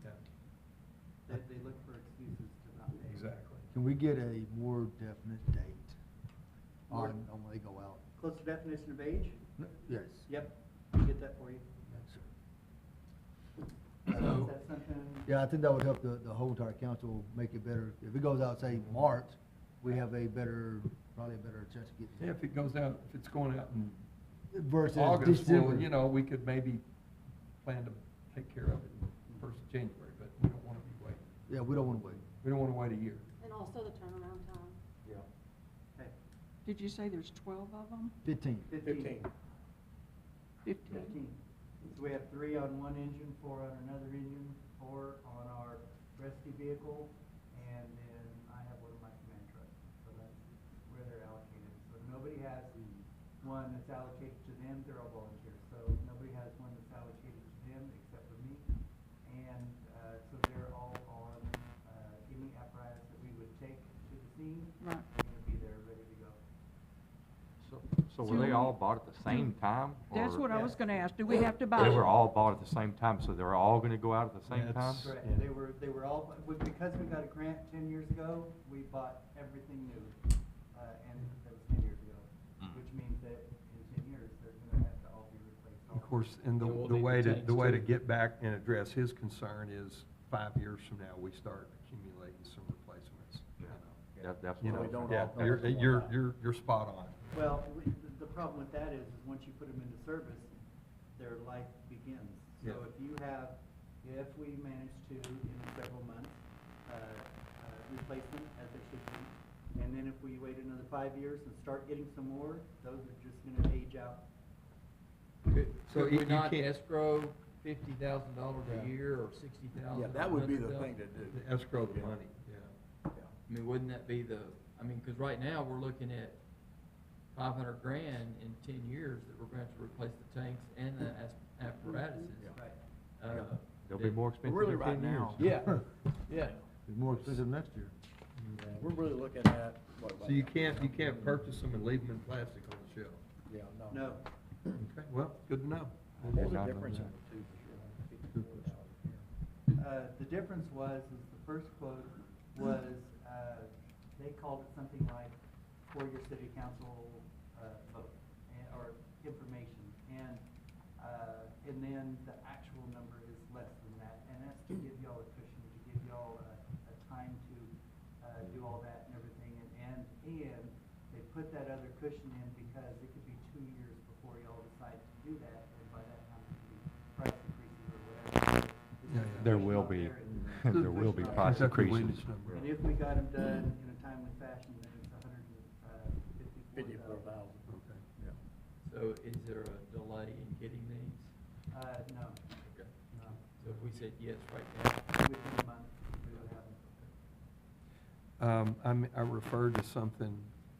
Yeah, They look for excuses to not pay. exactly. Can we get a more definite date on when they go out? Closer definition of age? Yes. Yep, I'll get that for you. Is So- that something? Yeah, I think that would help the whole entire council make it better. If it goes out, say, March, we have probably a better chance of getting. Yeah, if it goes out, if it's going out in Versus August, well, December. we could maybe plan to take care of it in first of January, but we don't want to be waiting. Yeah, we don't want to wait. We don't want to wait a year. And also the turnaround time. Yeah. Okay, Did you say there's 12 of them? 15. 15. 15? 15. So we have 3 on one engine, 4 on another engine, 4 on our rescue vehicle, and then I have one of my command trucks. So that's where they're allocated. So nobody has one that's allocated to them, they're all volunteers. So nobody has one that's allocated to them except for me. And so they're all on any apparatus that we would take to the scene. Right. They're going to be there ready to go. So were they all bought at the same time? That's or- what I was gonna ask. Do we have to buy? They were all bought at the same time, so they were all gonna go out at the same time? That's- Correct. Yeah. They were all, because we got a grant 10 years ago, we bought everything new, and that was 10 years ago, which means that in 10 years, they're gonna have to all be replaced. course, and Then we'll the need way the to, the way to tanks, too. get back and address his concern is 5 years from now, we start accumulating some replacements, you know. That's You what I know, was don't yeah, all- you're spot on. Well, the problem with that is once you put them into service, their life begins. So Yeah. if we manage to, in several months, replace them as they should be, and then if we wait another 5 years and start getting some more, those are just gonna age out. So Could you we not can't- escrow $50,000 Yeah. a year or 60,000? Yeah, that would be the thing to do. The escrow the money, yeah. I mean, wouldn't that be because right now, we're looking at 500 grand in 10 years that we're going to have to replace the tanks and the apparatuses. Right. They'll be more expensive really in right 10 years. now- Yeah, yeah. It's more expensive next year. Yeah, we're really looking at, what, So you can't purchase them and leave them in plastic on the shelf. Yeah, no. No, Okay, well, good to know. There's a Not difference in done the two, for sure, $54,000 the difference was, the first quote was, they called it something like for your city council, vote, or information, and then the actual number is less than that, and that's to give y'all a cushion, to give y'all a time to, do all that and everything, and they put that other cushion in because it could be 2 years before y'all decide to do that, and by that time it could be price increases or whatever. It's just a There cushion will out be, there, and- there will be Right. price Exactly, we increases. just number. And if we got them done in a timely fashion, then it's $154,000. $54,000. Okay. So is there a delay in getting these? No, Okay. no, So if we said yes right now, within a month, we would have them. I referred to something,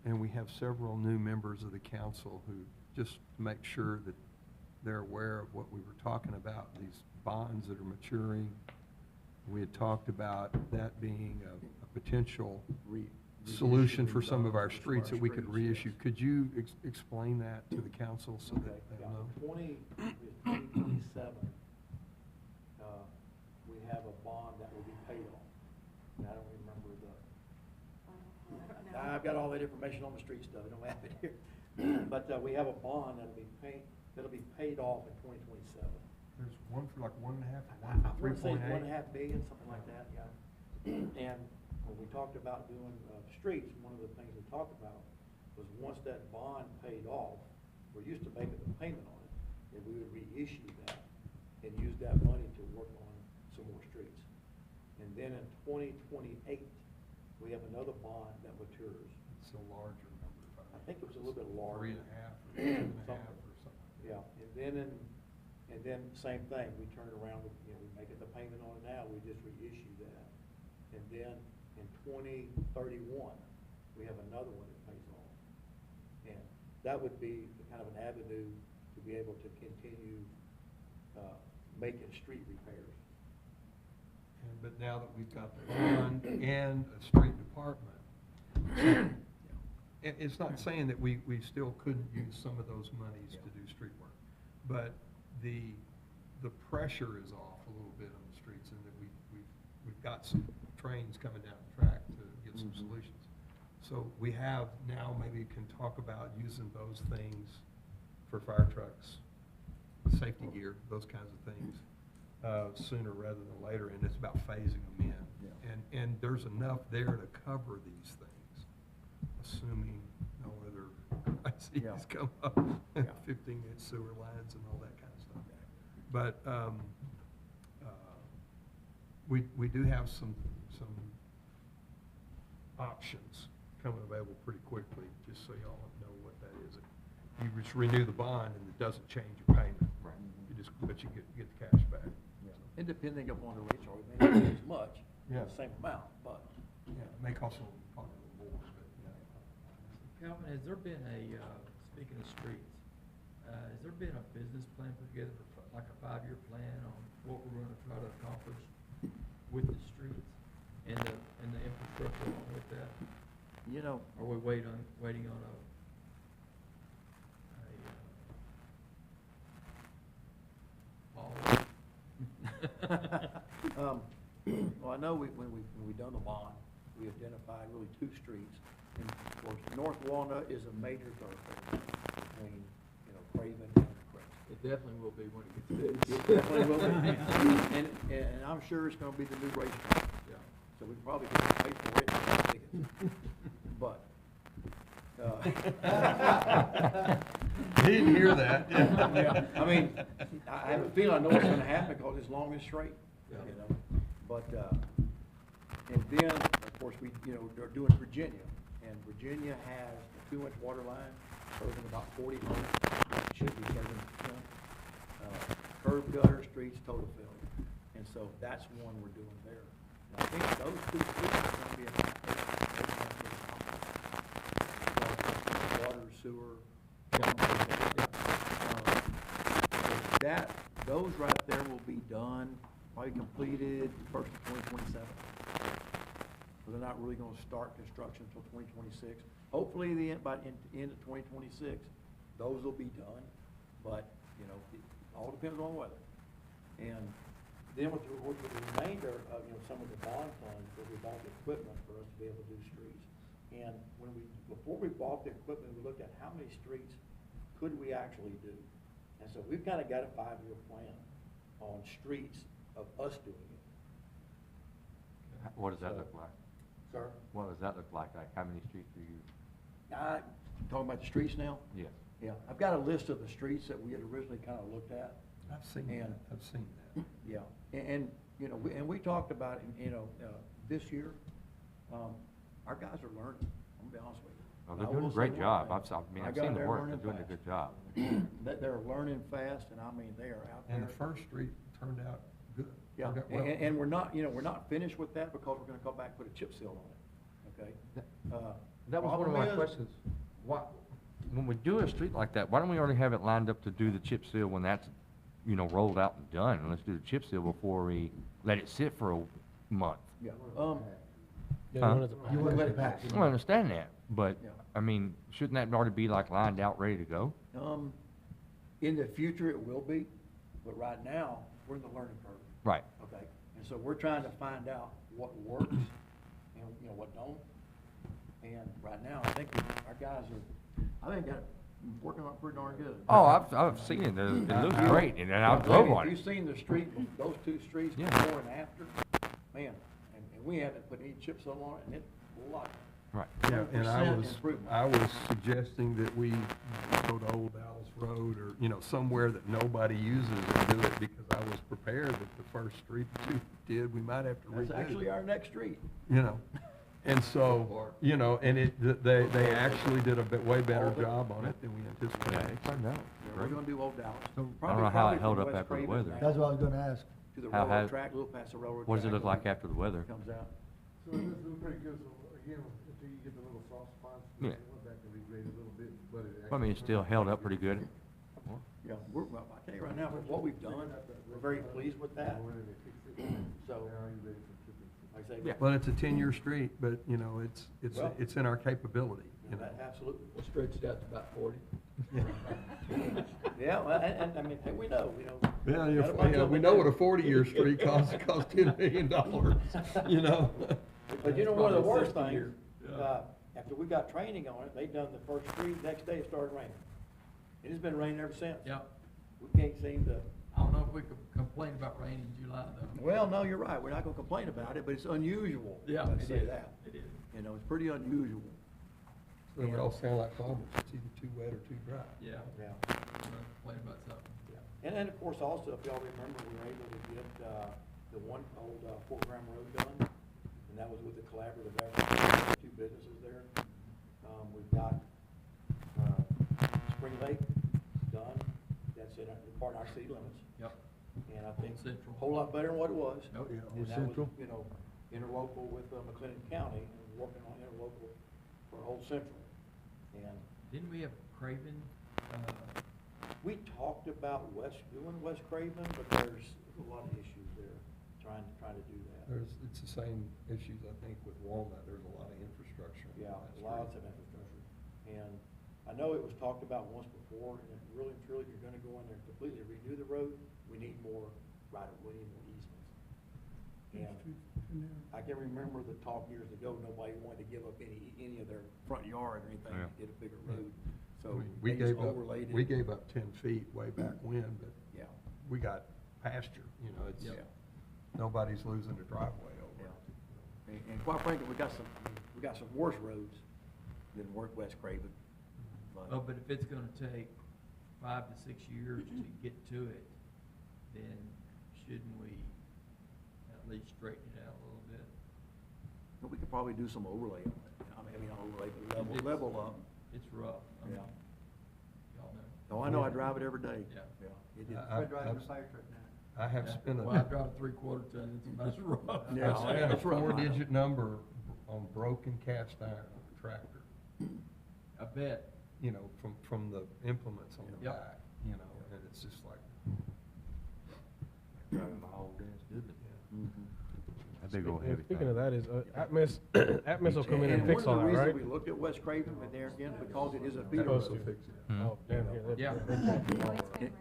and we have several new members of the council who, just to make sure that they're aware of what we were talking about, these bonds that are maturing. We had talked about that being a potential solution for some of our streets that we could reissue. Could you explain that to the council so that Okay, they'll yeah, know? 2027, we have a bond that will be paid off. And I don't remember I've got all that information on the street stuff, I don't have it here. But, we have a bond that'll be paid off in 2027. There's one for like 1.5, I want to say it's 1.5 billion, something like that, yeah. And when we talked about doing, streets, one of the things we talked about was once that bond paid off, we're used to making the payment on it, and we would reissue that and use that money to work on some more streets. And then in 2028, we have another bond that matures. It's a larger number. I think it was a little bit larger. 3.5 or 2.5 Something. or something. Yeah, and then same thing, we turn it around, we make it the payment on it now, we just reissue that. And then in 2031, we have another one that pays off. And that would be kind of an avenue to be able to continue, making street repairs. But now that we've got the bond and a street department, it's not saying that we still couldn't use some of those monies to do street work, but the pressure is off a little bit on the streets, and that we've got some trains coming down the track to get some solutions. So we have now, maybe can talk about using those things for fire trucks, safety gear, those kinds of things, sooner rather than later, and it's about phasing them in. And there's enough there to cover these things, assuming no other crises come up, 15-inch sewer lines and all that kind of stuff. But we do have some options coming available pretty quickly, just so y'all know what that is. You just renew the bond and it doesn't change your payment. Right. But you get the cash back. And depending upon the rates, or it may not be as much, Yeah. the same amount, but. Yeah, it may cost probably a little more, but, Calvin, has there been speaking of streets, has there been a business plan put together for like a 5-year plan on what we're gonna try to accomplish with the streets and the infrastructure along with that? You know. Are we waiting on Well, I know when we done the bond, we identified really 2 streets. And of course, North Walnut is a major thoroughfare between, Craven and Crest. It definitely will be when it gets It fixed. definitely will be. And I'm sure it's gonna be the new racetrack. Yeah. So we probably can pay for it, and buy tickets. But, Didn't hear that. Yeah, I mean, I have a feeling I know what's gonna happen because it's long and straight, you know? But, and then, of course, they're doing Virginia, and Virginia has a 2-inch water line, serving about 40 homes, it should be serving 10. Curb gutter, streets, total failure, and so that's one we're doing there. And I think those 2 streets are gonna be about water, sewer. Those right there will be done, probably completed first of 2027. So they're not really gonna start construction until 2026. Hopefully, by the end of 2026, those will be done, but, you know, it all depends on weather. And then with the remainder of, some of the bond funds, that we bought the equipment for us to be able to do streets. And before we bought the equipment, we looked at how many streets could we actually do? And so we've kind of got a 5-year plan on streets of us doing it. What does that look like? Sir? What does that look like? Like, how many streets do you? Talking about the streets now? Yes. Yeah, I've got a list of the streets that we had originally kind of looked at. I've seen that, I've seen that. Yeah, and we talked about, this year, our guys are learning, I'm gonna be honest with you. Oh, they're I doing a will say great one job. thing. I've Our seen guys the are work. learning They're doing a fast. good job. They're learning fast, and I mean, they are out there. And the first street turned out good. Yeah, Turned out well. and we're not, we're not finished with that because we're gonna come back and put a chip seal on it, okay? That was one of Problem my is- questions. Why, when we do a street like that, why don't we already have it lined up to do the chip seal when that's, rolled out and done? And let's do the chip seal before we let it sit for a month. Yeah, Yeah, Huh? you wanted to- you wanna let it pass. I understand that, but, Yeah. I mean, shouldn't that already be like lined out, ready to go? In the future, it will be, but right now, we're in the learning curve. Right. Okay, and so we're trying to find out what works and, what don't. And right now, I think our guys are working on pretty darn good. Oh, I've seen it. It looks great, and then I drove on If it. you've seen the street, those 2 streets Yeah. before and after, man, and we haven't put any chips on it, and it's a lot. Right. Yeah, and 100% improvement. I was suggesting that we go to Old Dallas Road or, somewhere that nobody uses and do it because I was prepared that the first street that you did, we might have to redo. That's actually our next street. And so, and they actually did a way better job on it than we anticipated. Yeah, it turned out We're great. gonna do Old Dallas. I don't Probably know how it from held up West after the Craven weather. down That's what I was gonna ask. To the How- railroad track, a little past the railroad track. What does it look like after the weather? Comes out. So this is pretty good, so again, until you get the little soft spots, Yeah. that can be graded a little bit, but it I mean, it's still held up pretty good. Yeah, well, I tell you right now, with what we've done, we're very pleased with that. So, like I say. Yeah. Well, it's a 10-year street, but, Well- it's in our capability, Absolutely. We'll stretch it out to about 40. Yeah, well, and I mean, hey, we know, Yeah, got a bunch of we them know what a there. 40-year street costs $10 million, But one of the worst 60 things, year. after we got training on it, they done the first street, next day it started raining. It has been raining ever since. Yeah. We can't seem to, I don't know if we could complain about rain in July, though. well, no, you're right, we're not gonna complain about it, but it's unusual. Yeah, Let's it say is. that. It is. It's pretty unusual. So we all sound like farmers, it's either too wet or too dry. Yeah. Yeah. I'm gonna complain about something. And then, of course, also, if y'all remember, we were able to get, the one old, Fort Graham Road done, and that was with the collaborative effort of the 2 businesses there. We've got, Spring Lake done, that's in, part of our city limits. Yep. And I think Central. a whole lot better than what it was. Nope. And With that was, Central? interlocal with, McLennan County, and working on interlocal for whole Central. And Didn't we have Craven, we talked about doing West Craven, but there's a lot of issues there, trying to do that. It's the same issues, I think, with Walnut, there's a lot of infrastructure. on Yeah, that street. lots of infrastructure. And I know it was talked about once before, and it really and truly, if you're gonna go in there and completely renew the road, we need more we need more easements. And I can remember the talk years ago, nobody wanted to give up any of their front yard or anything Yeah. to get a bigger road. So We they just gave up, overlaid it. we gave up 10 feet way back when, but Yeah, we got pasture, you know, it's, yeah, nobody's losing a driveway over it. yeah. And quite frankly, we got some worse roads than West Craven. Well, but if it's gonna take 5 to 6 years to get to it, then shouldn't we at least straighten it out a little bit? But we could probably do some overlay on it. I mean, not overlay, but It's- level up. It's rough. I mean, Yeah. y'all know. Oh, I know, I drive it every day. Yeah. Yeah. It is. We're driving a fire truck now. I have Yeah. spent Well, I a, drive a 3/4 ton, it's rough. Yeah. I've spent a That's rough. 4-digit number on broken cast iron on a tractor, I bet. you know, from the implements on the Yep. back, you know, and it's just like, Driving my whole gas, didn't it? That big old heavy. Speaking of that is, Atmos, Atmos will come in and And fix all that, one of the right? reasons we looked at West Craven, but there again, because it is a feeder Supposed road to. fix it. Oh, damn, here, that- Yeah. they jacked it all It's up. been It- raining and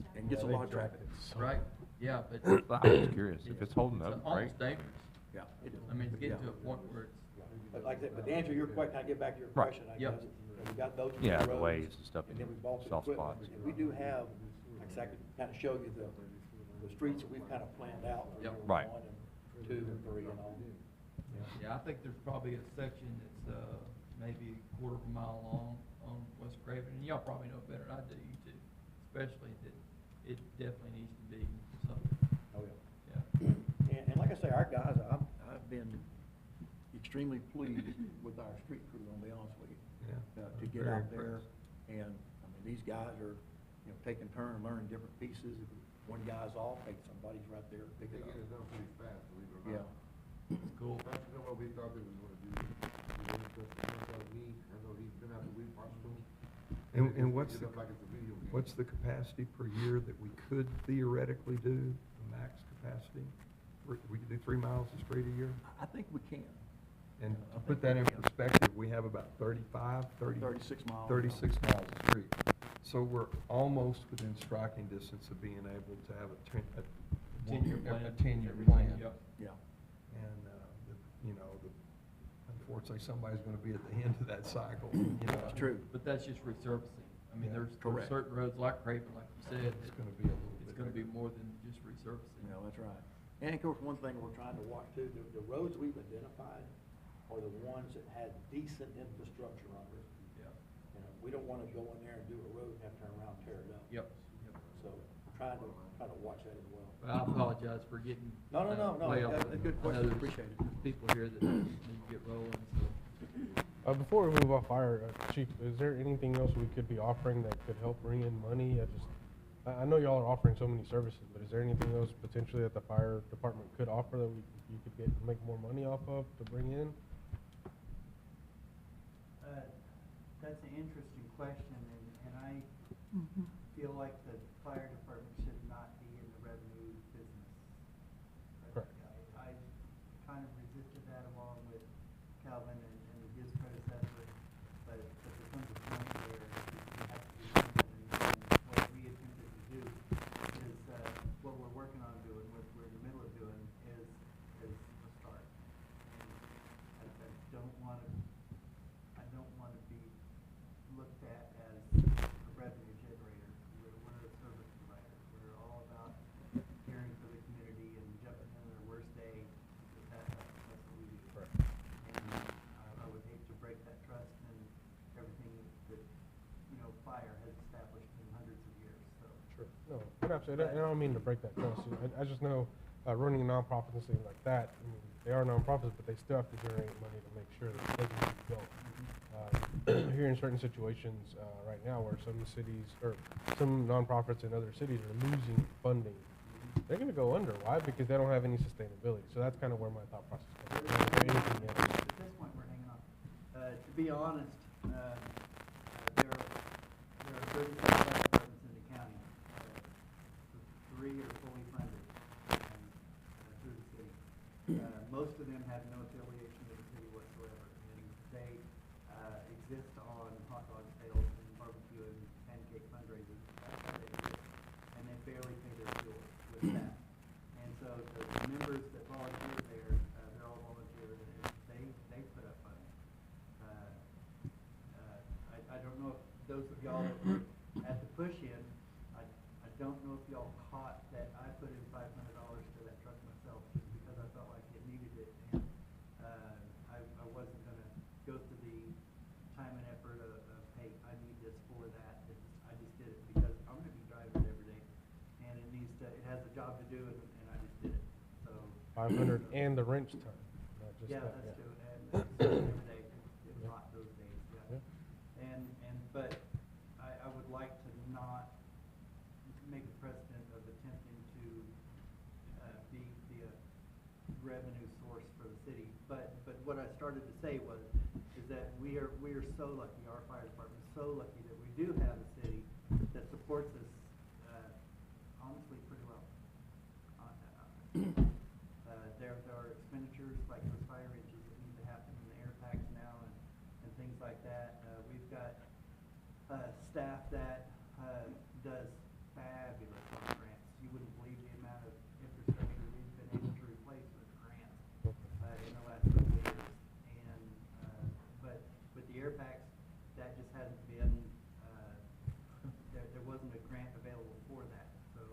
stuff. and gets a lot of traffic. Right, yeah, but. I'm just curious, if it's holding It's up, almost great. dangerous. Yeah, it is. I mean, it's getting Yeah. to a point where it's, But like I said, but to answer your question, I get back to your Right. question, I Yep. guess. We got those Yeah, two the roads, waves and stuff, and then we bought the soft equipment. spots. And we do have, like I said, I could kind of show you the streets that we've kind of planned out for Yep. year Right. 1 and 2 and 3 and all. yeah, I think there's probably a section that's, maybe a quarter of a mile long on West Craven, and y'all probably know better than I do, you two, especially that it definitely needs to be something, Oh, yeah. yeah. And like I say, our guys, I've been extremely pleased with our street crew, I'll be honest with you. Yeah. To get Very out there, impressed. and, I mean, these guys are, you know, taking turn learning different pieces. If one guy's off, hey, somebody's right there, to pick They it get up. it done pretty fast, believe it or Yeah. not. It's cool. That's, you know, what we thought they was gonna do. You know, that's me, I know he's been out the week, watched them. And what's Pick the, it up like it's a video game. what's the capacity per year that we could theoretically do, the max capacity? We could do 3 miles of street a year? I think we can. And I to think put that we in can. perspective, we have about 36 miles. 36 miles of street. So we're almost within striking distance of being able to have a 10-year plan. A 10-year Everything, plan. yep. Yeah. And, you know, unfortunately, somebody's gonna be at the end of that cycle, you know. That's true. But that's just resurfacing. I mean, Yeah. there's Correct. certain roads like Craven, like you said, It's that gonna be a little bit. it's gonna be bigger. more than just resurfacing. No, that's right. And of course, one thing we're trying to watch too, the roads we've identified are the ones that had decent infrastructure under it. Yeah. You know, we don't wanna go in there and do a road and have to turn around and tear it up. Yep. So, we're trying to watch that as well. Well, I apologize for getting. No, way off. that's a good I know question, there's appreciate it. People here that need to get rolling, so. Before we move off fire, Chief, is there anything else we could be offering that could help bring in money? I know y'all are offering so many services, but is there anything else potentially that the fire department could offer that you could make more money off of to bring in? That's an interesting question, and I feel like the fire department should not be in the revenue business. Correct. I kind of resisted that along with Calvin and his predecessor, but there comes a point where you have to do something, and what we attempted to do is, what we're working on doing, what we're in the middle of doing, is a start. And I don't wanna be looked at as a revenue generator. We're a service provider. We're all about caring for the community and jumping in on their worst day. That's what we do. And I would hate to break that trust and everything that, fire has established in hundreds of years, so. Sure. No, but absolutely. I don't mean to break that trust. I just know running nonprofits and things like that, I mean, they are nonprofits, but they still have to generate money to make sure that they can keep going. Here in certain situations right now where some cities or some nonprofits in other cities are losing funding, they're going to go under. Why? Because they don't have any sustainability. So that's kind of where my thought process comes from. Is there anything else? At this point, we're hanging on. To be honest, there are 35 fire departments in the county. 3 are fully funded through the city. Most of them have no affiliation with the city whatsoever, and they exist on hot dog sales and barbecue and pancake fundraisers. That's how they exist. And they barely pay their bills with that. And so the members that volunteer there, they're all volunteers, and they put up funding. I don't know if those at the push-in, I don't know if y'all caught that I put in $500 to that truck myself, just because I felt like it needed it, and, I wasn't gonna go through the time and effort of, hey, I need this for that. I just did it because I'm gonna be driving it every day, and it has a job to do, and I just did it, so. 500 and the wrench time, not just Yeah, that, that's yeah. true, and every day, it was hot those days, yeah. But I would like to not make a precedent of attempting to, be a revenue source for the city. But what I started to say is that we are so lucky, our fire department is so lucky that we do have a city that supports us, honestly, pretty well. There are expenditures like those fire engines that need to happen in the air packs now and things like that. We've got staff that does fabulous on grants. You wouldn't believe the amount of infrastructure we've been able to replace with grants in the last couple of years. And but with the air packs, that just hasn't been. There wasn't a grant available for that. So.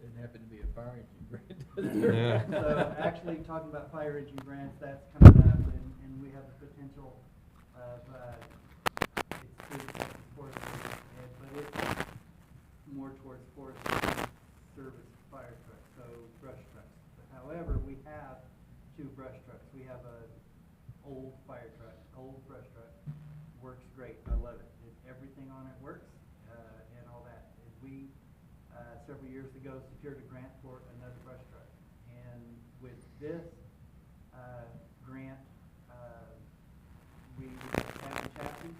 Didn't happen to be a fire engine grant. Yeah. So actually, talking about fire engine grants, that's coming up, and we have the potential of it's forest, but it's more towards forest service fire trucks, so brush trucks. But however, we have 2 brush trucks. We have a old fire truck, old brush truck, works great. I love it. Everything on it works, and all that. And we several years ago secured a grant for another brush truck, and with this grant, we got a cabin chassis,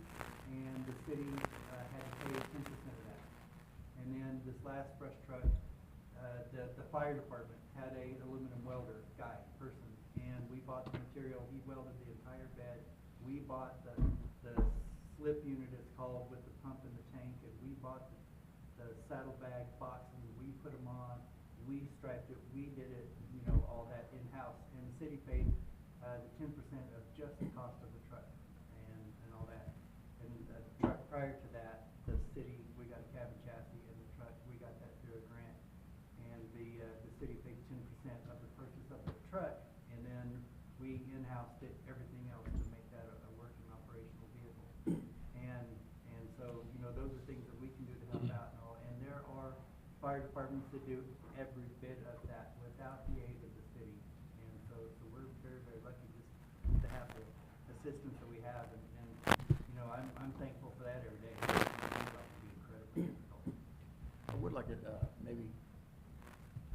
and the city had to pay 10% of that. And then this last brush truck, the fire department had a aluminum welder person, and we bought the material. He welded the entire bed. We bought the slip unit, it's called, with the pump in the tank, and we bought the saddlebag boxes. We put them on. We striped it. We did it. All that in-house, and the city paid the 10% of just the cost of the truck and all that. And the truck prior to that, the city, we got a cabin chassis, and the truck, we got that through a grant. And the city paid 10% of the purchase of the truck, and then we in-housed it, everything else, to make that a working operational vehicle. And so, those are things that we can do to help out and all. And there are fire departments that do every bit of that without the aid of the city. And so we're very, very lucky just to have the assistance that we have. And I'm thankful for that every day. It turns out to be incredibly difficult. I would like to maybe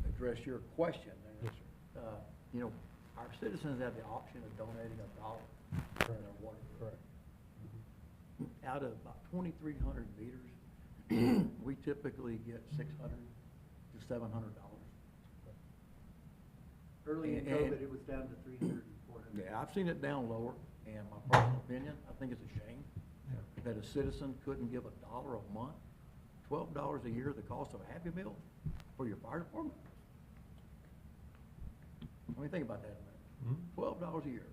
address your question. Yes, sir. Our citizens have the option of donating $1 for their water. Correct. Out of about 2,300 meters, we typically get $600 to $700. Early in COVID, it was down to 300 and 400. Yeah, I've seen it down lower, and my personal opinion, I think it's a shame that a citizen couldn't give $1 a month, $12 a year, the cost of a Happy Meal for your fire department. I mean, think about that a minute. $12 a year.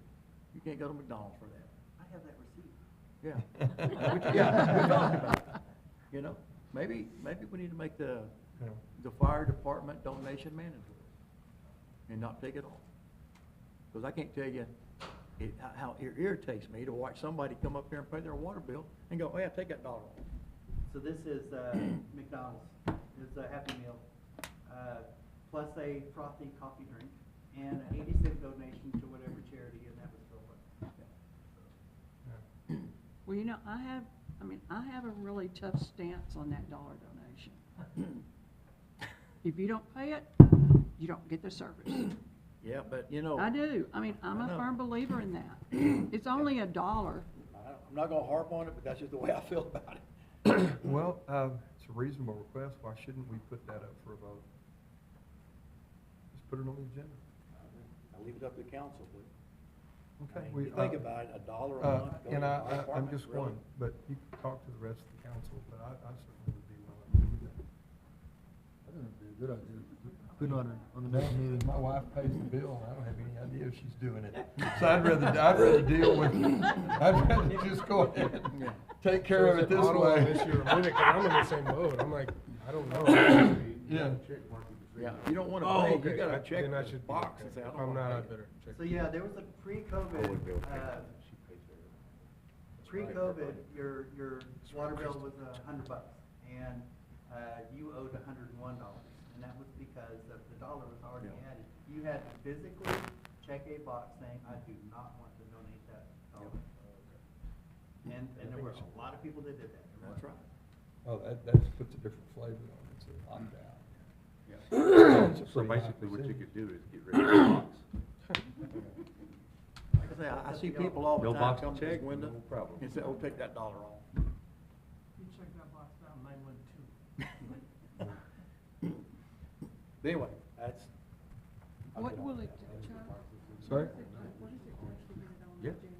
You can't go to McDonald's for that. I have that receipt. Yeah. Yeah, we talked about it. Maybe we need to make the fire department donation mandatory and not take it off. Because I can't tell you how it irritates me to watch somebody come up here and pay their water bill and go, oh yeah, take that $1 off. So this is McDonald's. It's a Happy Meal, plus a frothy coffee drink, and an 80-cent donation to whatever charity, and that was $12. Well, I have a really tough stance on that dollar donation. If you don't pay it, you don't get the service. Yeah, but I do. I'm a firm believer in that. It's only $1. I'm not gonna harp on it, but that's just the way I feel about it. Well, it's a reasonable request. Why shouldn't we put that up for a vote? Just put it on the agenda. I'll leave it up to the council, but. Okay. You think about it, $1 a month. And I'm just one, but you can talk to the rest of the council, but I certainly would be willing to do that. I think it'd be a good idea. put it on the next meeting. My wife pays the bill, and I don't have any idea if she's doing it. So I'd rather deal with, I'd rather just go ahead and take care of it this way. This year, a minute, 'cause I'm in the same boat. I'm like, I don't know. Yeah. Yeah, you don't wanna Oh, pay, okay. you gotta check Then I the should be box okay. and say, I If don't I'm wanna not, I pay. better check. So yeah, there was a pre-COVID, pre-COVID, your water bill was $100, and, you owed $101, and that was because the dollar was already added. You had to physically check a box saying, I do not want to donate that dollar. And there were a lot of people that did that. That's right. Oh, that puts a different flavor on it, so locked out. So basically what you could do is get rid of the box. Like I say, I see people all the No time box come to check, this window no problem. and say, oh, take that dollar off. You check that box out, 912. But anyway, that's. I'll What get on will that. it, Chuck? Sorry? What does it take to get it on the Yeah. agenda?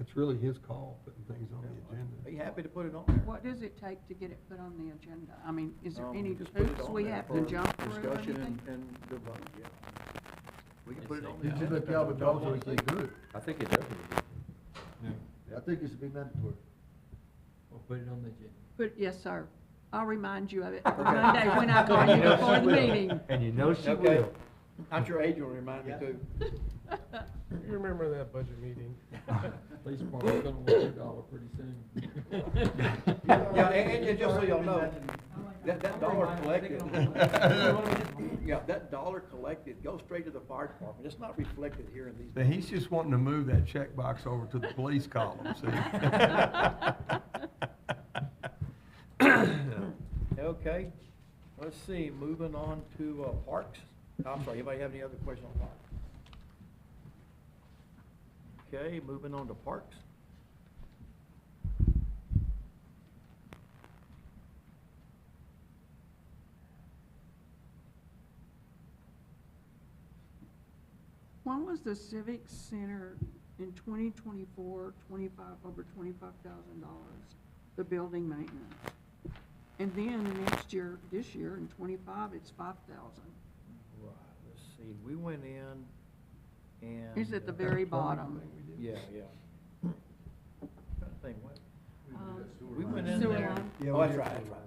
It's really his call, putting things on the agenda. Be happy to put it on there. What does it take to get it put on the agenda? I mean, is there any Just put it hoops on we there have for to jump through or discussion anything? and the vote, yeah. We can put it on the Did you agenda. let Calvin know so he said good? I think it definitely. I think it should be mandatory. We'll put it on the agenda. Yes, sir. I'll remind you of it for Monday when I call you before the meeting. And you know she Okay. will. I'm sure Adrian will remind me too. You remember that budget meeting? Police department's gonna want their dollar pretty soon. Yeah, and just so y'all know, that dollar collected, yeah, that dollar collected goes straight to the fire department. It's not reflected here in these. But he's just wanting to move that checkbox over to the police column, see? Okay, let's see, moving on to, parks. I'm sorry, anybody have any other questions on parks? Okay, moving on to parks. When was the Civic Center in 2024, 25, over $25,000, the building maintenance? And then next year, this year, in 25, it's 5,000. Right, let's see, we went in and. It's at the very bottom. Yeah, yeah. Trying to think, what? We went in Sewer there. line. Yeah, Oh, we that's did. right, that's right.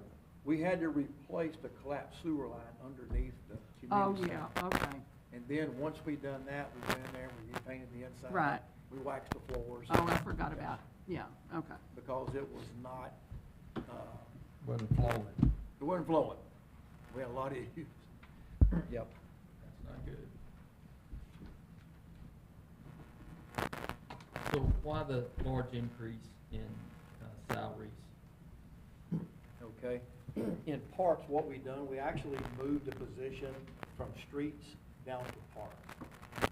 We had to replace the collapsed sewer line underneath the Oh, community yeah, center. okay. And then, once we done that, we went in there, we repainted the inside. Right. We waxed the floors. Oh, I forgot about, yeah, okay. Because it was not, Wasn't flowing. it wasn't flowing. We had a lot of issues. Yep. That's not good. So why the large increase in salaries? Okay. In parks, what we done, we actually moved the position from streets down to parks.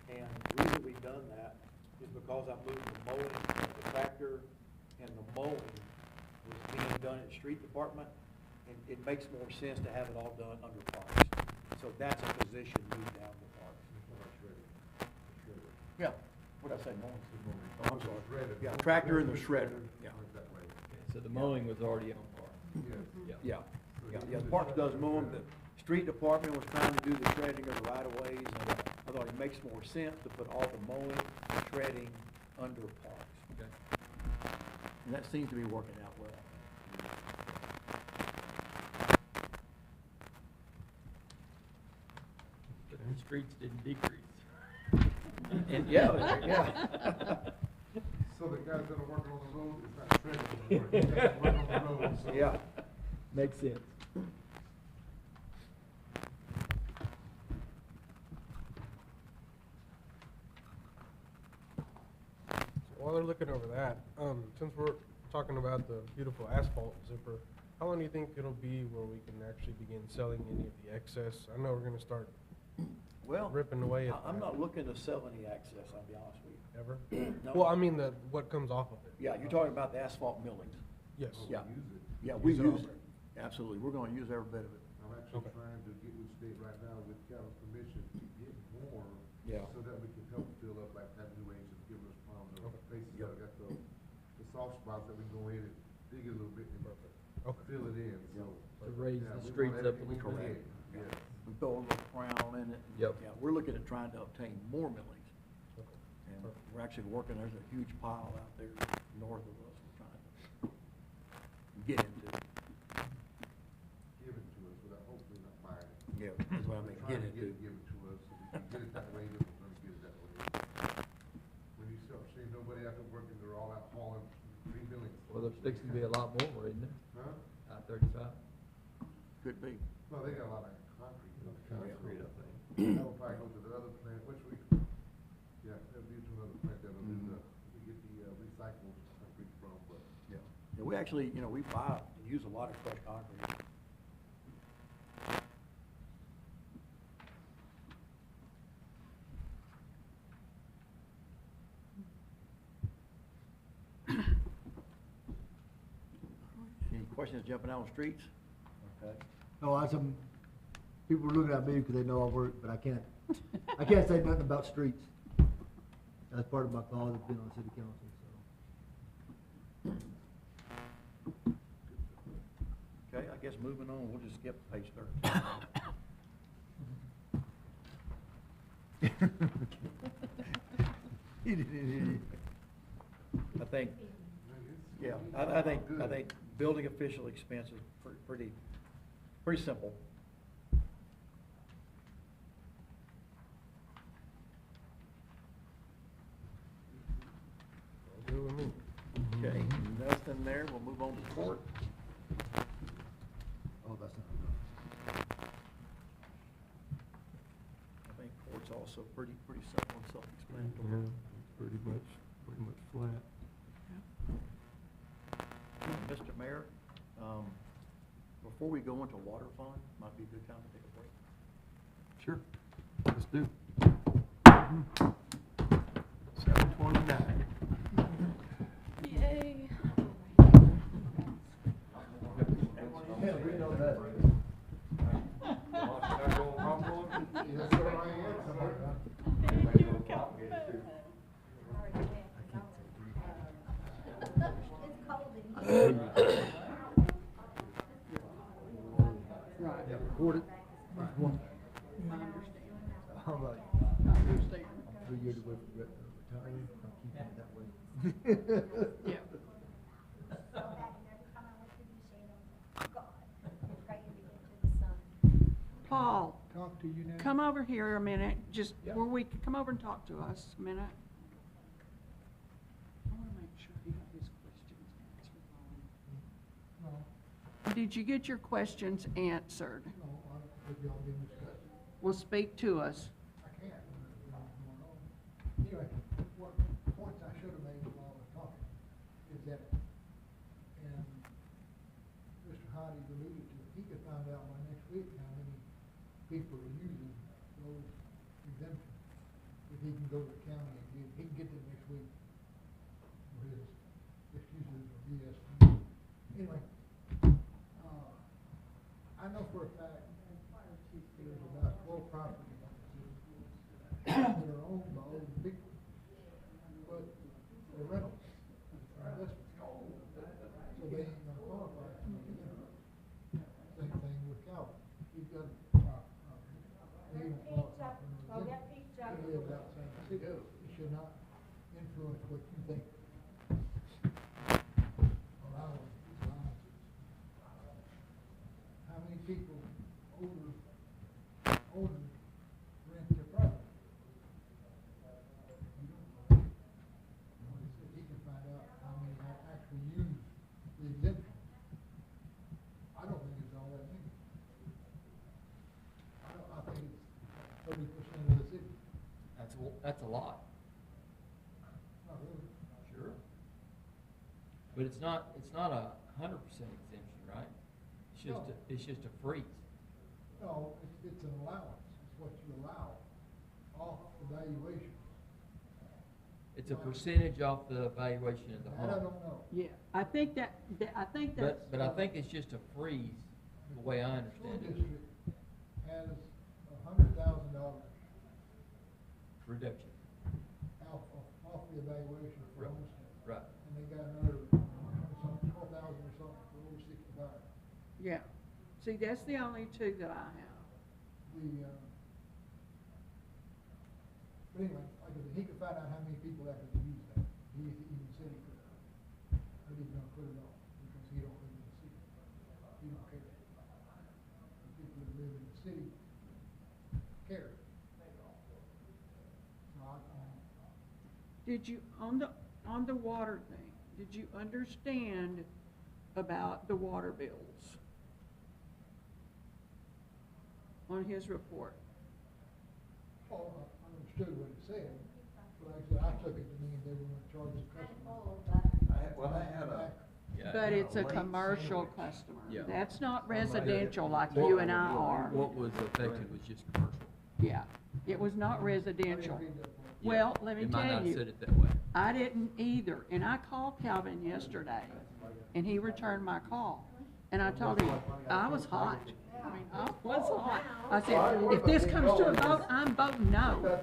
And the reason we done that is because I moved the mowing, the tractor and the mowing was being done at street department, and it makes more sense to have it all done under parks. So that's a position moved down to parks. Yeah, what'd I say, mowing? Oh, I'm sorry. Yeah, tractor and the shredder, yeah. So the mowing was already on par. Yeah, yeah, the parks does mow them, the street department was trying to do the shredding of the right of ways, and I thought it makes more sense to put all the mowing and shredding under parks. Okay. And that seems to be working out well. But the streets didn't decrease. And, yeah. So the guys that are working on the road, it's not shredding anymore. They have to work on the road, so. Yeah. Makes sense. While they're looking over that, since we're talking about the beautiful asphalt zipper, how long do you think it'll be where we can actually begin selling any of the excess? I know we're gonna start Well, ripping away at I'm that. not looking to sell any access, I'll be honest with you. Ever? No. Well, I mean, what comes off of it. Yeah, you're talking about the asphalt millings. Yes. Yeah. Use it. Yeah, we Use it use all. it. Absolutely, we're gonna use every bit of it. I'm actually Okay. trying to get with state right now with Calvin's permission to get more. Yeah. So that we can help fill up like that new range of giving us problems of Okay. places that got the soft spots that we go in and dig it a little bit and Okay. fill it in, so. To raise yeah, the we streets want up a everything little we bit. can. Yeah. We we throw a little crown in it. Yep. Yeah, we're looking at trying to obtain more millings. And we're actually working, there's a huge pile out there north of us we're trying to get into. Give it to us without hopefully not buying it. Yeah, that's what I mean, We're get trying to into. Give it to us, so we can get it that way, then we're gonna get it that way. When you start seeing nobody out there working, they're all out hauling $3 million. Well, there's fixing to be a lot more, isn't there? Huh? I-35. Could be. Well, they got a lot of concrete. Concrete, I think. That'll probably go to the other plant, which we, yeah, that'll be to another plant that'll do the, we get the recycled concrete from, but. Yeah. Yeah, we actually, you know, we buy and use a lot of crushed concrete. Any questions jumping out on the streets? Okay. No, some people are looking at me because they know I work, but I can't say nothing about streets. That's part of my cause of being on the city council, so. Okay, I guess moving on, we'll just skip page 13. I think, yeah, I think building official expense is pretty simple. Okay, nothing there, we'll move on to court. Oh, that's not. I think court's also pretty simple and self-explanatory. Yeah, pretty much flat. Mr. Mayor, before we go into water fund, might be a good time to take a break. Sure, let's do. 7:29. Yay. Yeah, we know that. Yeah, record it. One. I understand. How about you? I understand. I'm 3 years away from retiring, I'm keeping it that way. Yeah. Paul, Talk to you now. come over here a minute, just, where we, come over and talk to us a minute. I wanna make sure he got his questions answered. No, Did you get your questions answered? no, but y'all didn't discuss it. Well, speak to us. I can't, what's going on. Anyway, what points I should have made while I was talking is that, and Mr. Hodges alluded to, he could find out by next week how many people are using those exemptions. If he can go to the county and get, he can get them next week for his excuses or BS. Anyway, I know for a fact there's about 12 properties that are owned by old people, but they're rentals. They're investments. So they ain't gonna qualify for the insurance. Same thing with Calvin. He's got, he don't qualify for the insurance. He lives outside the city. It should not influence what you think. Or our allowances. How many people owners rent their property? You don't know. He said he can find out how many actually use the exemption. I don't think it's all that many. I think it's 30% of the city. That's a lot. Not really. Sure. But it's not a 100% exemption, right? No. It's just a freeze. No, it's an allowance. It's what you allow off the valuation. It's a percentage off the valuation of the That I home. don't know. Yeah, I think that's. But I think it's just a freeze, the way I School understand it. district has $100,000 Reduction. off the evaluation for Right. homestead. Right. And they got another, 12,000 or something for over 65. Yeah, see, that's the only two that I have. but anyway, like, if he could find out how many people actually use that, he even said he could, but he's gonna put it off, because he don't live in the city. He don't care. The people that live in the city care. So Did you, on the water thing, did you understand about the water bills on his report? I understood what it said, but like I said, I took it to mean they were gonna charge the customer. Well, I had a. But it's a commercial customer. That's not residential like you and I are. What was affected was just commercial. Yeah, it was not residential. Well, let me It might tell not have you, said it that way. I didn't either, and I called Calvin yesterday, and he returned my call. And I told him, I was hot. I mean, I was hot. I said, if this comes to a vote, I'm voting no.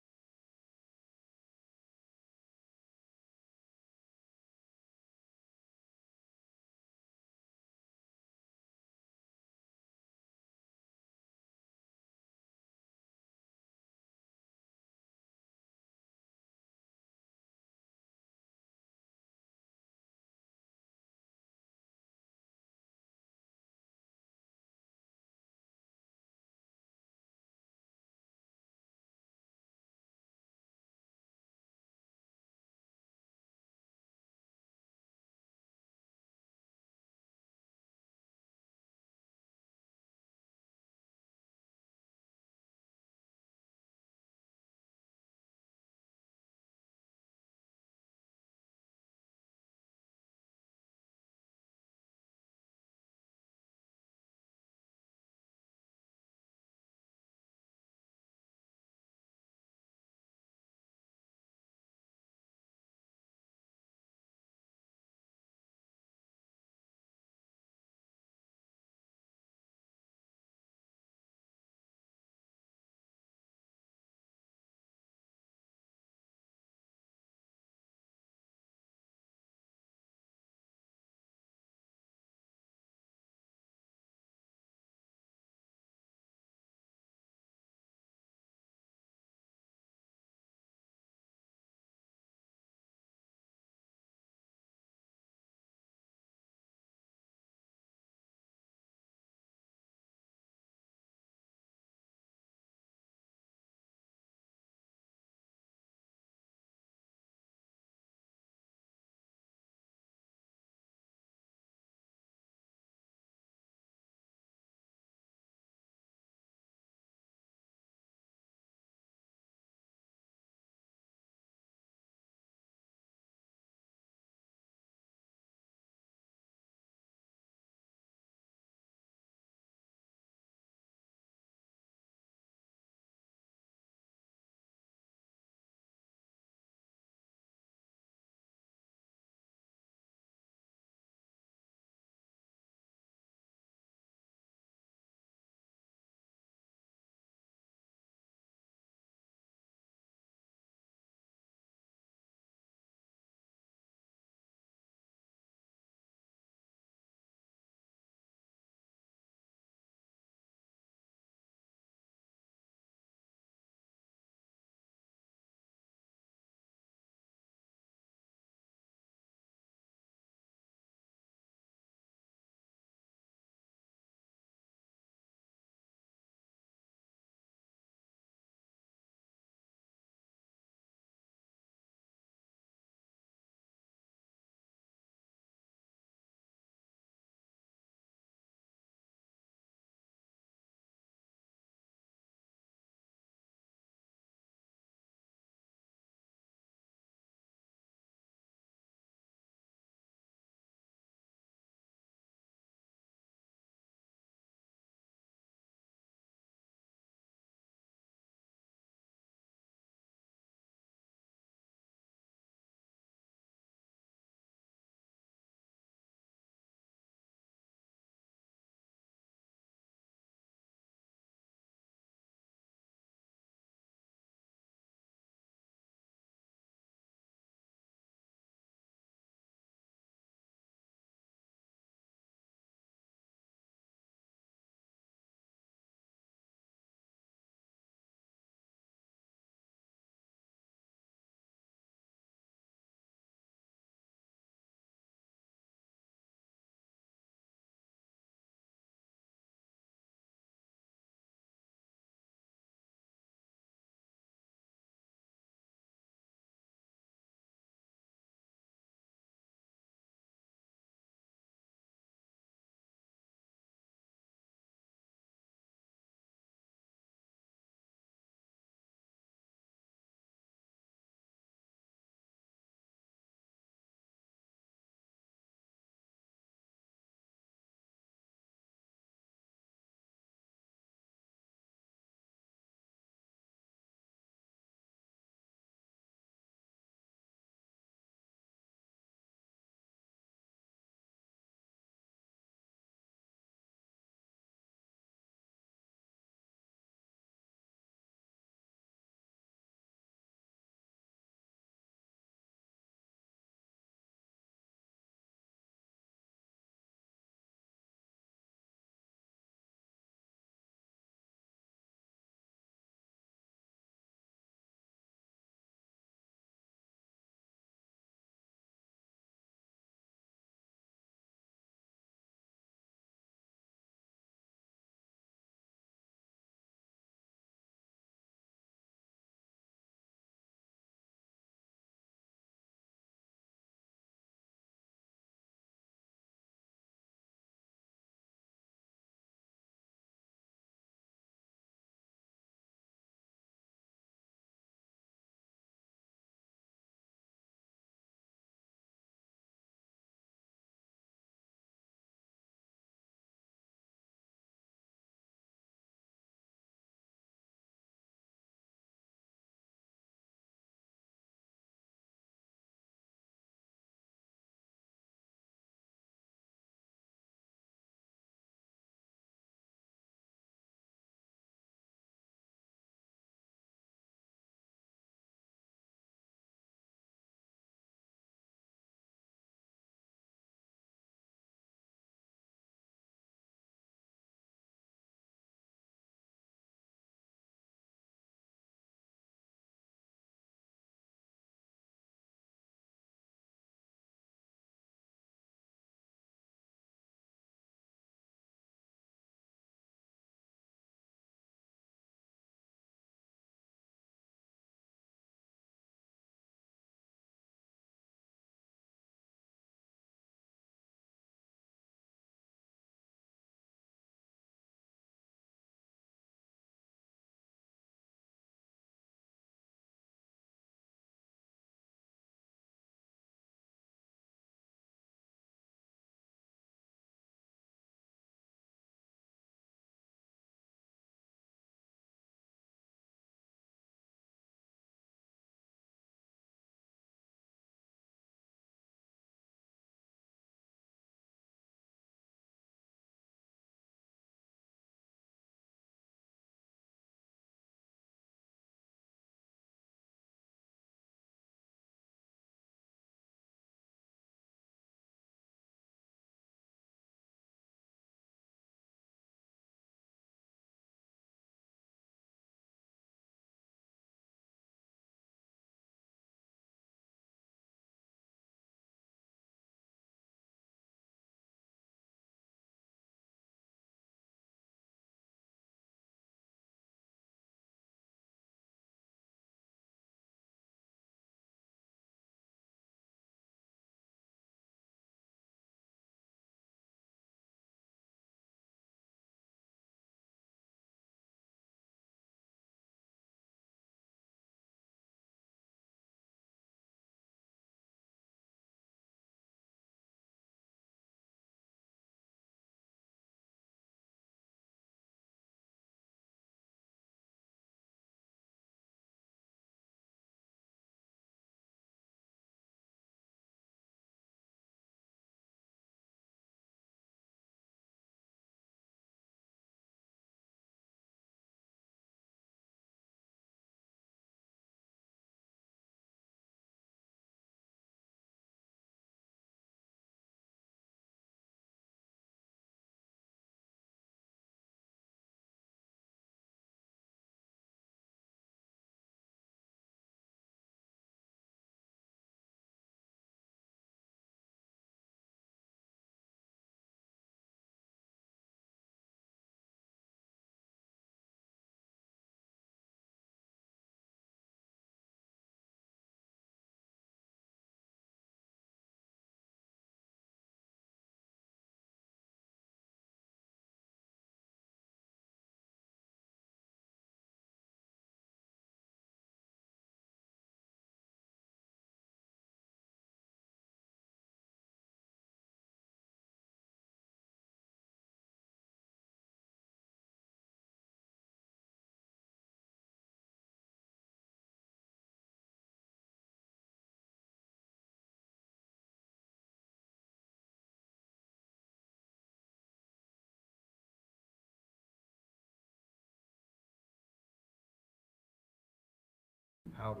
how do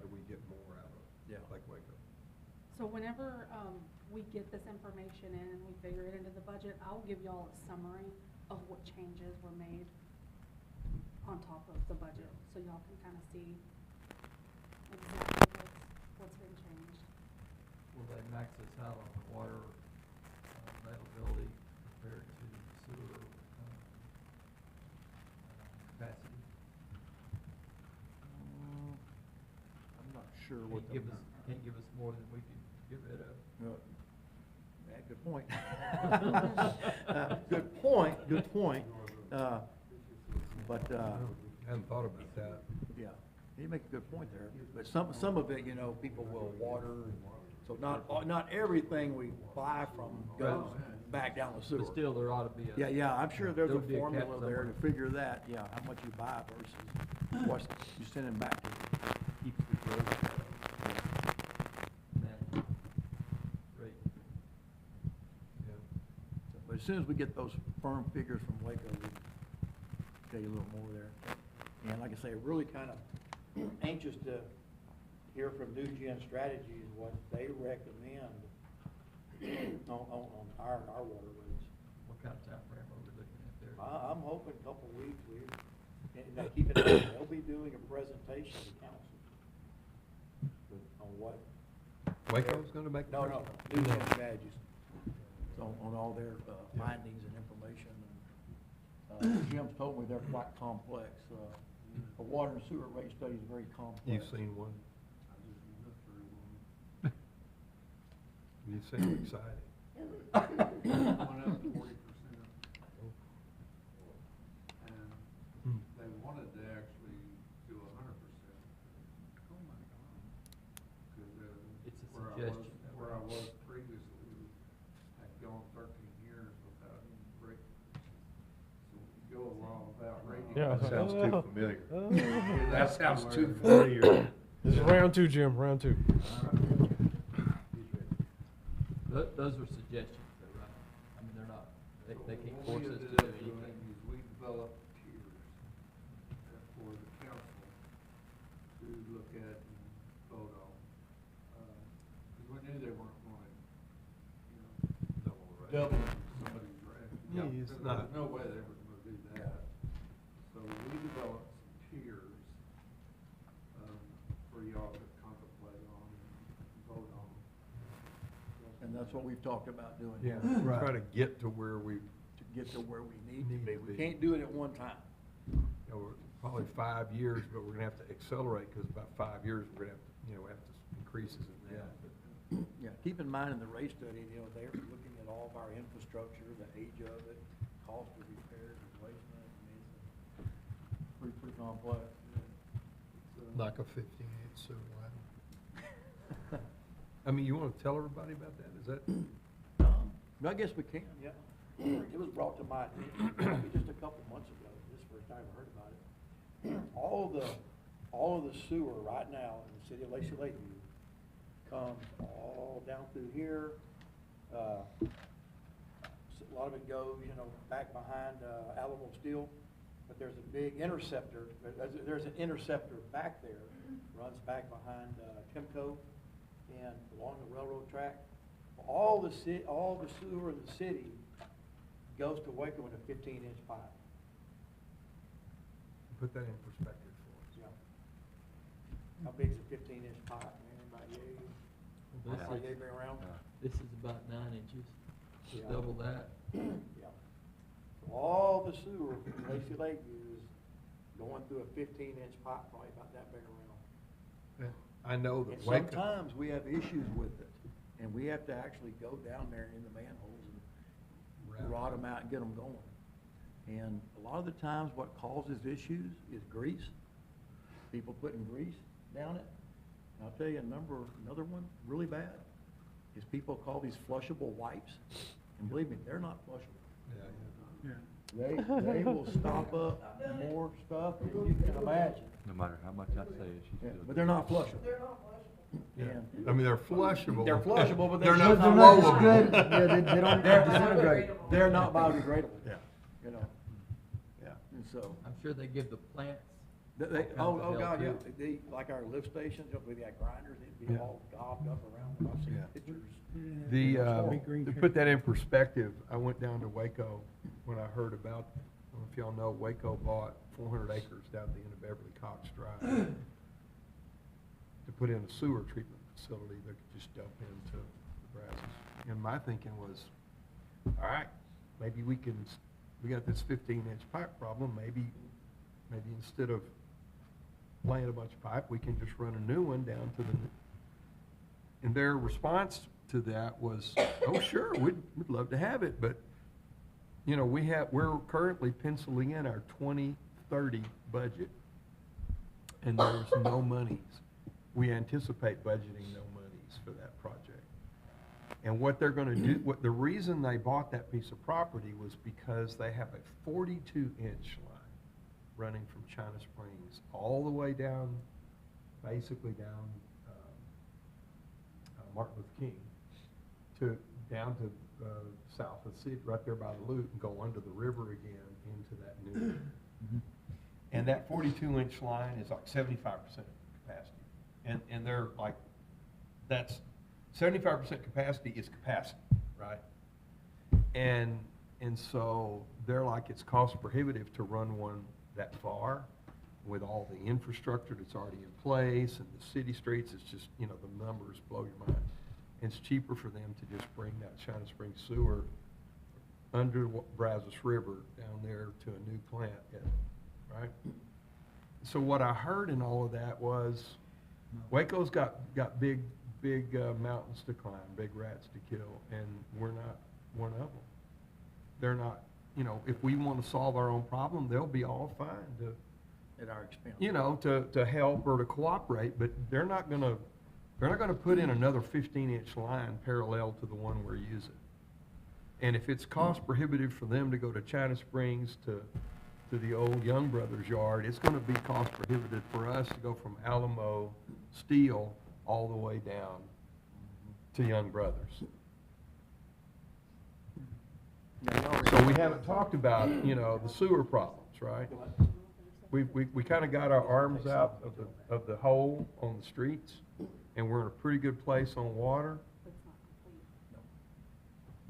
we get more out of Yeah. Lake Waco? So whenever, we get this information in and we figure it into the budget, I'll give y'all a summary of what changes were made on top of the budget, so y'all can kind of see exactly what's been changed. Will they max us out on the water availability compared to sewer capacity? I'm not sure what Can't give us more than we can get rid of. Yeah, good point. Good point. But, I hadn't thought about that. yeah, you make a good point there. But some of it, you know, people will water, and so not everything we buy from goes back down the sewer. But still, there ought to be a. Yeah, I'm sure there's a there'll be cap formula there to somewhere. figure that, yeah, how much you buy versus what you sending back to. Keeps the growth. That rate. But as soon as we get those firm figures from Waco, we'll tell you a little more there. And like I say, really kind of anxious to hear from New Gen Strategies, what they recommend on our waterways. What kind of time frame are we looking at there? I'm hoping a couple of weeks, and now keep in mind, they'll be doing a presentation to council on what. Waco's gonna make? No, New Gen Strategies, on all their findings and information. And Jim's told me they're quite complex. The water and sewer rate study is very complex. You've seen one? You seem excited. Went up 40%. And they wanted to actually do 100%. Oh my God. It's a Where suggestion. where I was previously, I'd gone 13 years without any rate. So if you go along without rating. Yeah. That sounds too familiar. Yeah, That sounds where- too familiar. This is round two, Jim, round two. Those are suggestions, though, right? I mean, they're not, they can't What force we us to ended do up doing anything. is we developed tiers for the council to look at and vote on. Because we knew they weren't going to, double somebody's rate. Yeah, it's There's not. no way they were going to do that. So we developed some tiers for y'all to contemplate on and vote on. And that's what we've talked about doing. Yeah, try to get to where we, To get to where we need to Need be. to We be. can't do it at one time. you know, we're probably 5 years, but we're gonna have to accelerate, because about 5 years, we're gonna have to, we have to increases in that. Yeah, keep in mind in the rate study, they're looking at all of our infrastructure, the age of it, cost of repairs, replacement. I mean, it's pretty complex. Like a 15-inch sewer line. I mean, you wanna tell everybody about that? Is that? I guess we can, yeah. It was brought to my attention maybe just a couple months ago. This is the first time I heard about it. All of the sewer right now in the city of Lacy Lakeview comes all down through here. A lot of it goes, back behind Alamo Steel, but there's a big interceptor. There's an interceptor back there, runs back behind Timco and along the railroad track. All the sewer in the city goes to Waco in a 15-inch pipe. Put that in perspective for us. Yeah. How big is a 15-inch pipe, man? About yay big around? This is about 9 inches, just Yeah. double that. Yeah. So all the sewer from Lacy Lakeview is going through a 15-inch pipe, probably about that big around. I know And that Waco, sometimes we have issues with it, and we have to actually go down there in the manholes and rot them out and get them going. And a lot of the times what causes issues is grease, people putting grease down it. And I'll tell you another one really bad, is people call these flushable wipes, and believe me, they're not flushable. They will stop up more stuff than you can imagine. No matter how much I say it, she's Yeah, still. but they're not flushable. yeah. And- I mean, they're flushable. They're flushable, but they're they're not They're not as flowable. good, yeah, they don't disintegrate. They're not biodegradable. Yeah. Yeah, and so, I'm sure they give the plants Oh, God, yeah, help. like our lift stations, we got grinders, they'd be Yeah. all gobbed up around them. I've seen Yeah. pictures. To put that in perspective, I went down to Waco when I heard about, I don't know if y'all know, Waco bought 400 acres down at the end of Beverly Cox Drive to put in a sewer treatment facility that could just dump into the Brazos. And my thinking was, all right, maybe we got this 15-inch pipe problem, maybe instead of laying a bunch of pipe, we can just run a new one down to the, and their response to that was, oh, sure, we'd love to have it, but, you know, we're currently penciling in our 2030 budget, and there's no monies. We anticipate budgeting no monies for that project. And what they're gonna do, the reason they bought that piece of property was because they have a 42-inch line running from China Springs all the way down, basically down Martin Luther King, down to south of the city, right there by the loop, and go under the river again into that new. And that 42-inch line is like 75% capacity. And they're like, that's 75% capacity is capacity, right? And so they're like, it's cost prohibitive to run one that far with all the infrastructure that's already in place and the city streets. It's just, you know, the numbers blow your mind. And it's cheaper for them to just bring that China Springs sewer under Brazos River down there to a new plant, right? So what I heard in all of that was, Waco's got big mountains to climb, big rats to kill, and we're not one of them. They're not, you know, if we want to solve our own problem, they'll be all fine to, At our expense. you know, to help or to cooperate, but they're not gonna put in another 15-inch line parallel to the one we're using. And if it's cost prohibitive for them to go to China Springs to the old Young Brothers yard, it's gonna be cost prohibitive for us to go from Alamo Steel all the way down to Young Brothers. So we haven't talked about, you know, the sewer problems, right? We kind of got our arms out of the hole on the streets, and we're in a pretty good place on water.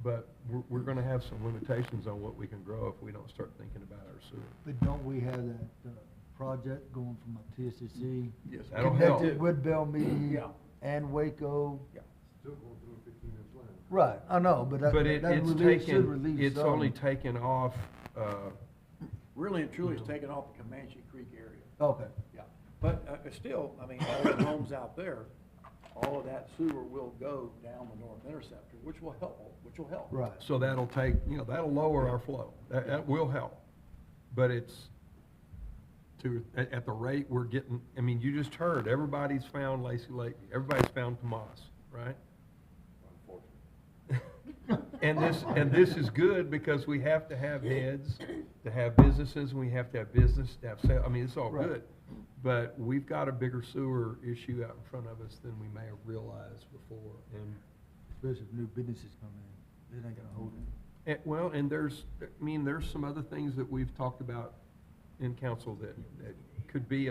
But we're gonna have some limitations on what we can grow if we don't start thinking about our sewer. But don't we have that, project going from a TSCC? Yes. That'll help. Connected with Belmead Yeah. and Waco? Yeah. Still going through a 15-inch line. Right, I know, but that, But that it's relieve- should taken, relieve it's some. only taken off, Really and truly, it's taken off the Comanche Creek area. Okay. Yeah, but still, I mean, all the homes out there, all of that sewer will go down the North Interceptor, which will help. Right. so that'll take, you know, that'll lower our flow. That will help. But it's at the rate we're getting, I mean, you just heard, everybody's found Lacy Lakeview, everybody's found Tomas, right? And this is good because we have to have heads to have businesses, and we have to have business to have sales. I mean, it's all Right. good. But we've got a bigger sewer issue out in front of us than we may have realized before. And Especially if new businesses come in, they ain't gonna hold it. well, and there's some other things that we've talked about in council that could be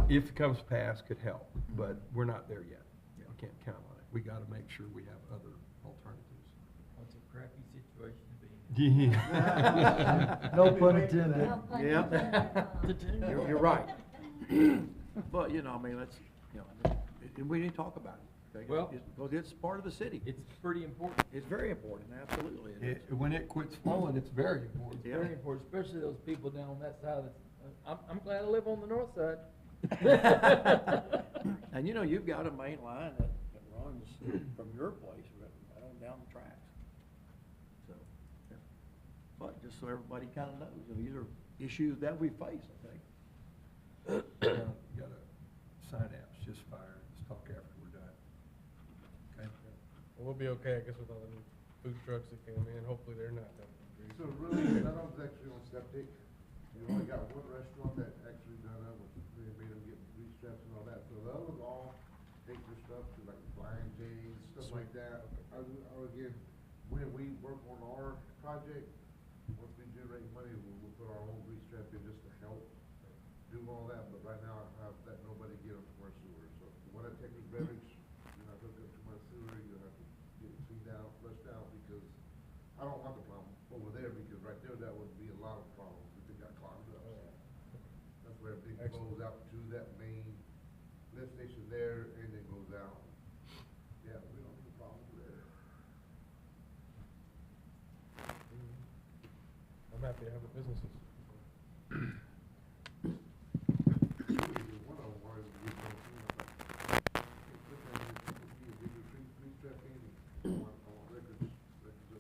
if it comes past, could help, but we're not there yet. We can't count on it. We gotta make sure we have other alternatives. That's a crappy situation to be in. Yeah. No pun intended. Yeah. You're right. But, you know, I mean, let's, you know, and we didn't talk about it. Okay? Well- Because it's part of the city. It's pretty important. It's very important, absolutely. it is. When it quits flowing, it's very important. It's very important, especially those people down on that side of the, I'm glad I live on the north side. And you know, you've got a main line that runs from your place right on down the tracks. So, yeah. But just so everybody kind of knows, these are issues that we face, I think. You gotta sign apps, just fire, let's talk after we're done. Okay? We'll be okay, I guess, with all the new food trucks that came in. Hopefully they're not done. So really, none of them's actually on septic. You only got one restaurant that actually done it, which they made them get grease traps and all that. So the others all take their stuff to like Blind Jays, stuff like that. Again, when we work on our project, once we generate money, we'll put our own grease trap in just to help. do all that, but right now I have that nobody get them to our sewer. So when I take this beverage, you're not hooked up to my sewer, you have to get it cleaned out, flushed out, because I don't want the problem over there, because right there, that would be a lot of problems if it got clogged up. That's where everything flows out to that main lift station there, and then goes out. Yeah, we don't have a problem there. I'm happy to have the businesses. One of them wanted to get those things, I'm like, look at it, it's supposed to be a bigger police traffic, and I want records of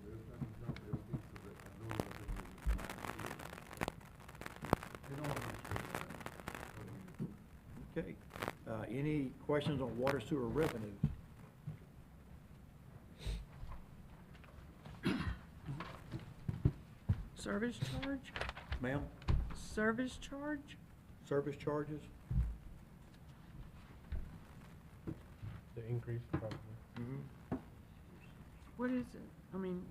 every time you come, everything, so that I know what they're doing. They don't want to be straight. Okay, any questions on water sewer revenues? Service charge? Ma'am, Service charge? service charges? The increase probably. Mm-hmm. What is it? I mean,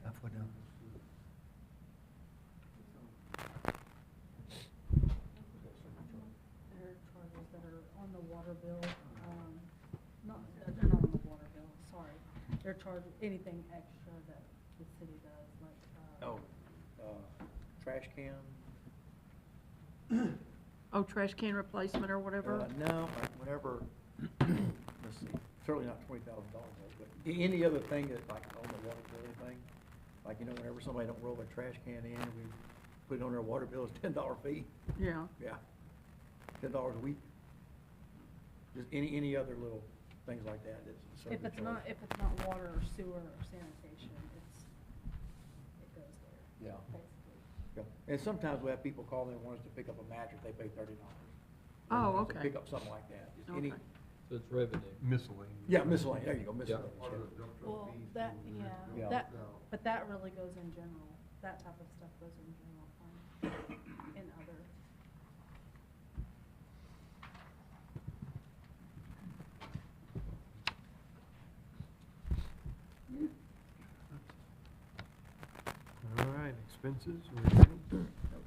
Halfway down. There are charges that are on the water bill, they're not on the water bill, sorry. They're charging anything extra that the city does, like, Trash can? oh, trash can replacement or whatever? No, whenever, let's see, certainly not $20,000, but any other thing that, like, on the water bill or anything, like, you know, whenever somebody don't roll their trash can in, we put it on their water bill, it's $10 fee. Yeah. Yeah, $10 a week. Just any other little things like that, it's a service charge. if it's not water or sewer or sanitation, it goes there, Yeah. basically. Yeah. And sometimes we have people call in and want us to pick up a mattress, they pay $30. Oh, To okay. Pick up something like that, just any, Okay. So it's revenue. Miscellaneous. yeah, miscellaneous, there you go, miscellaneous. Part of the dump truck Well, fees that, too, yeah, Yeah. that, but that really goes in general, that type of stuff goes in general fund, in other. All right, expenses, we're ready?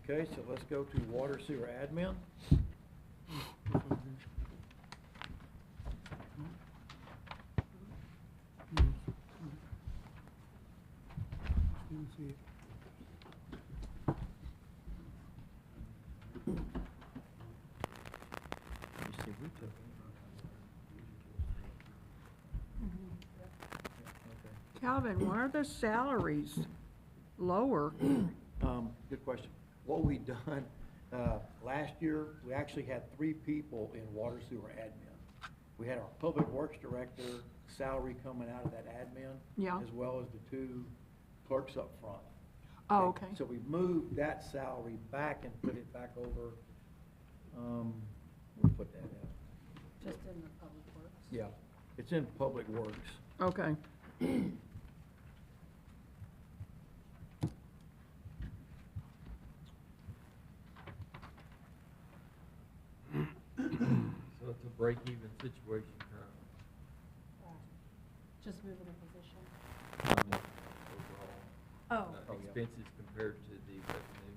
Okay, so let's go to water sewer admin. Didn't see it. Let me see, we took. Okay. Calvin, why are the salaries lower? Good question. What we done, last year, we actually had 3 people in water sewer admin. We had our public works director salary coming out of that admin. Yeah. As well as the 2 clerks up front. Oh, okay. So we moved that salary back and put it back over, we put that in. Just in the public works. Yeah, it's in public works. Okay. So it's a break-even situation currently, Just moving a position. overall. Oh. Oh, yeah. Expenses compared to the revenue.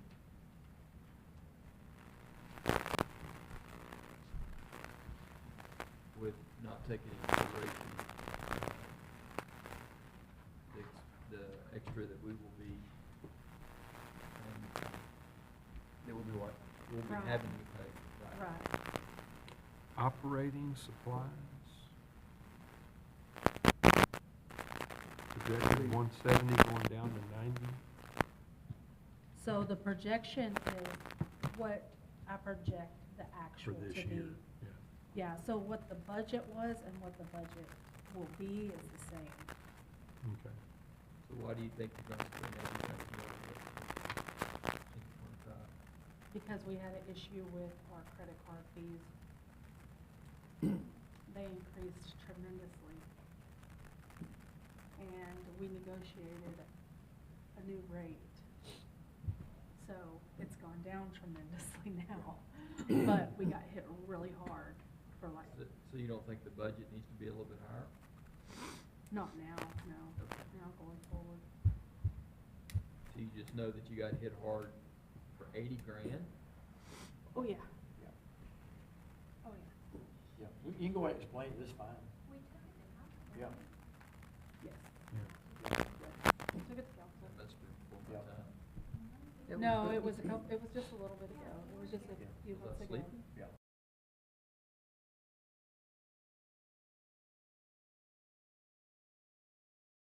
With not taking into consideration the extra that we will be, It would be what? we'll be Right. having to pay. Right. Operating supplies. Projected 170 going down to 90. So the projection is what I project the actual to be. this year, yeah. Yeah, so what the budget was and what the budget will be is the same. Okay. So why do you think you're gonna spend everything in 25? Because we had an issue with our credit card fees. They increased tremendously. And we negotiated a new rate. So it's gone down tremendously now. But we got hit really hard for like, So you don't think the budget needs to be a little bit higher? not now, no, now going forward. So you just know that you got hit hard for 80 grand? Oh, yeah. Yeah, you can go ahead and explain it, it's fine. We took it to council. Yeah. Yes. We took it to council. That's been before Yeah. my time. No, it was it was just a little bit ago. It was just a few Was I months ago. asleep?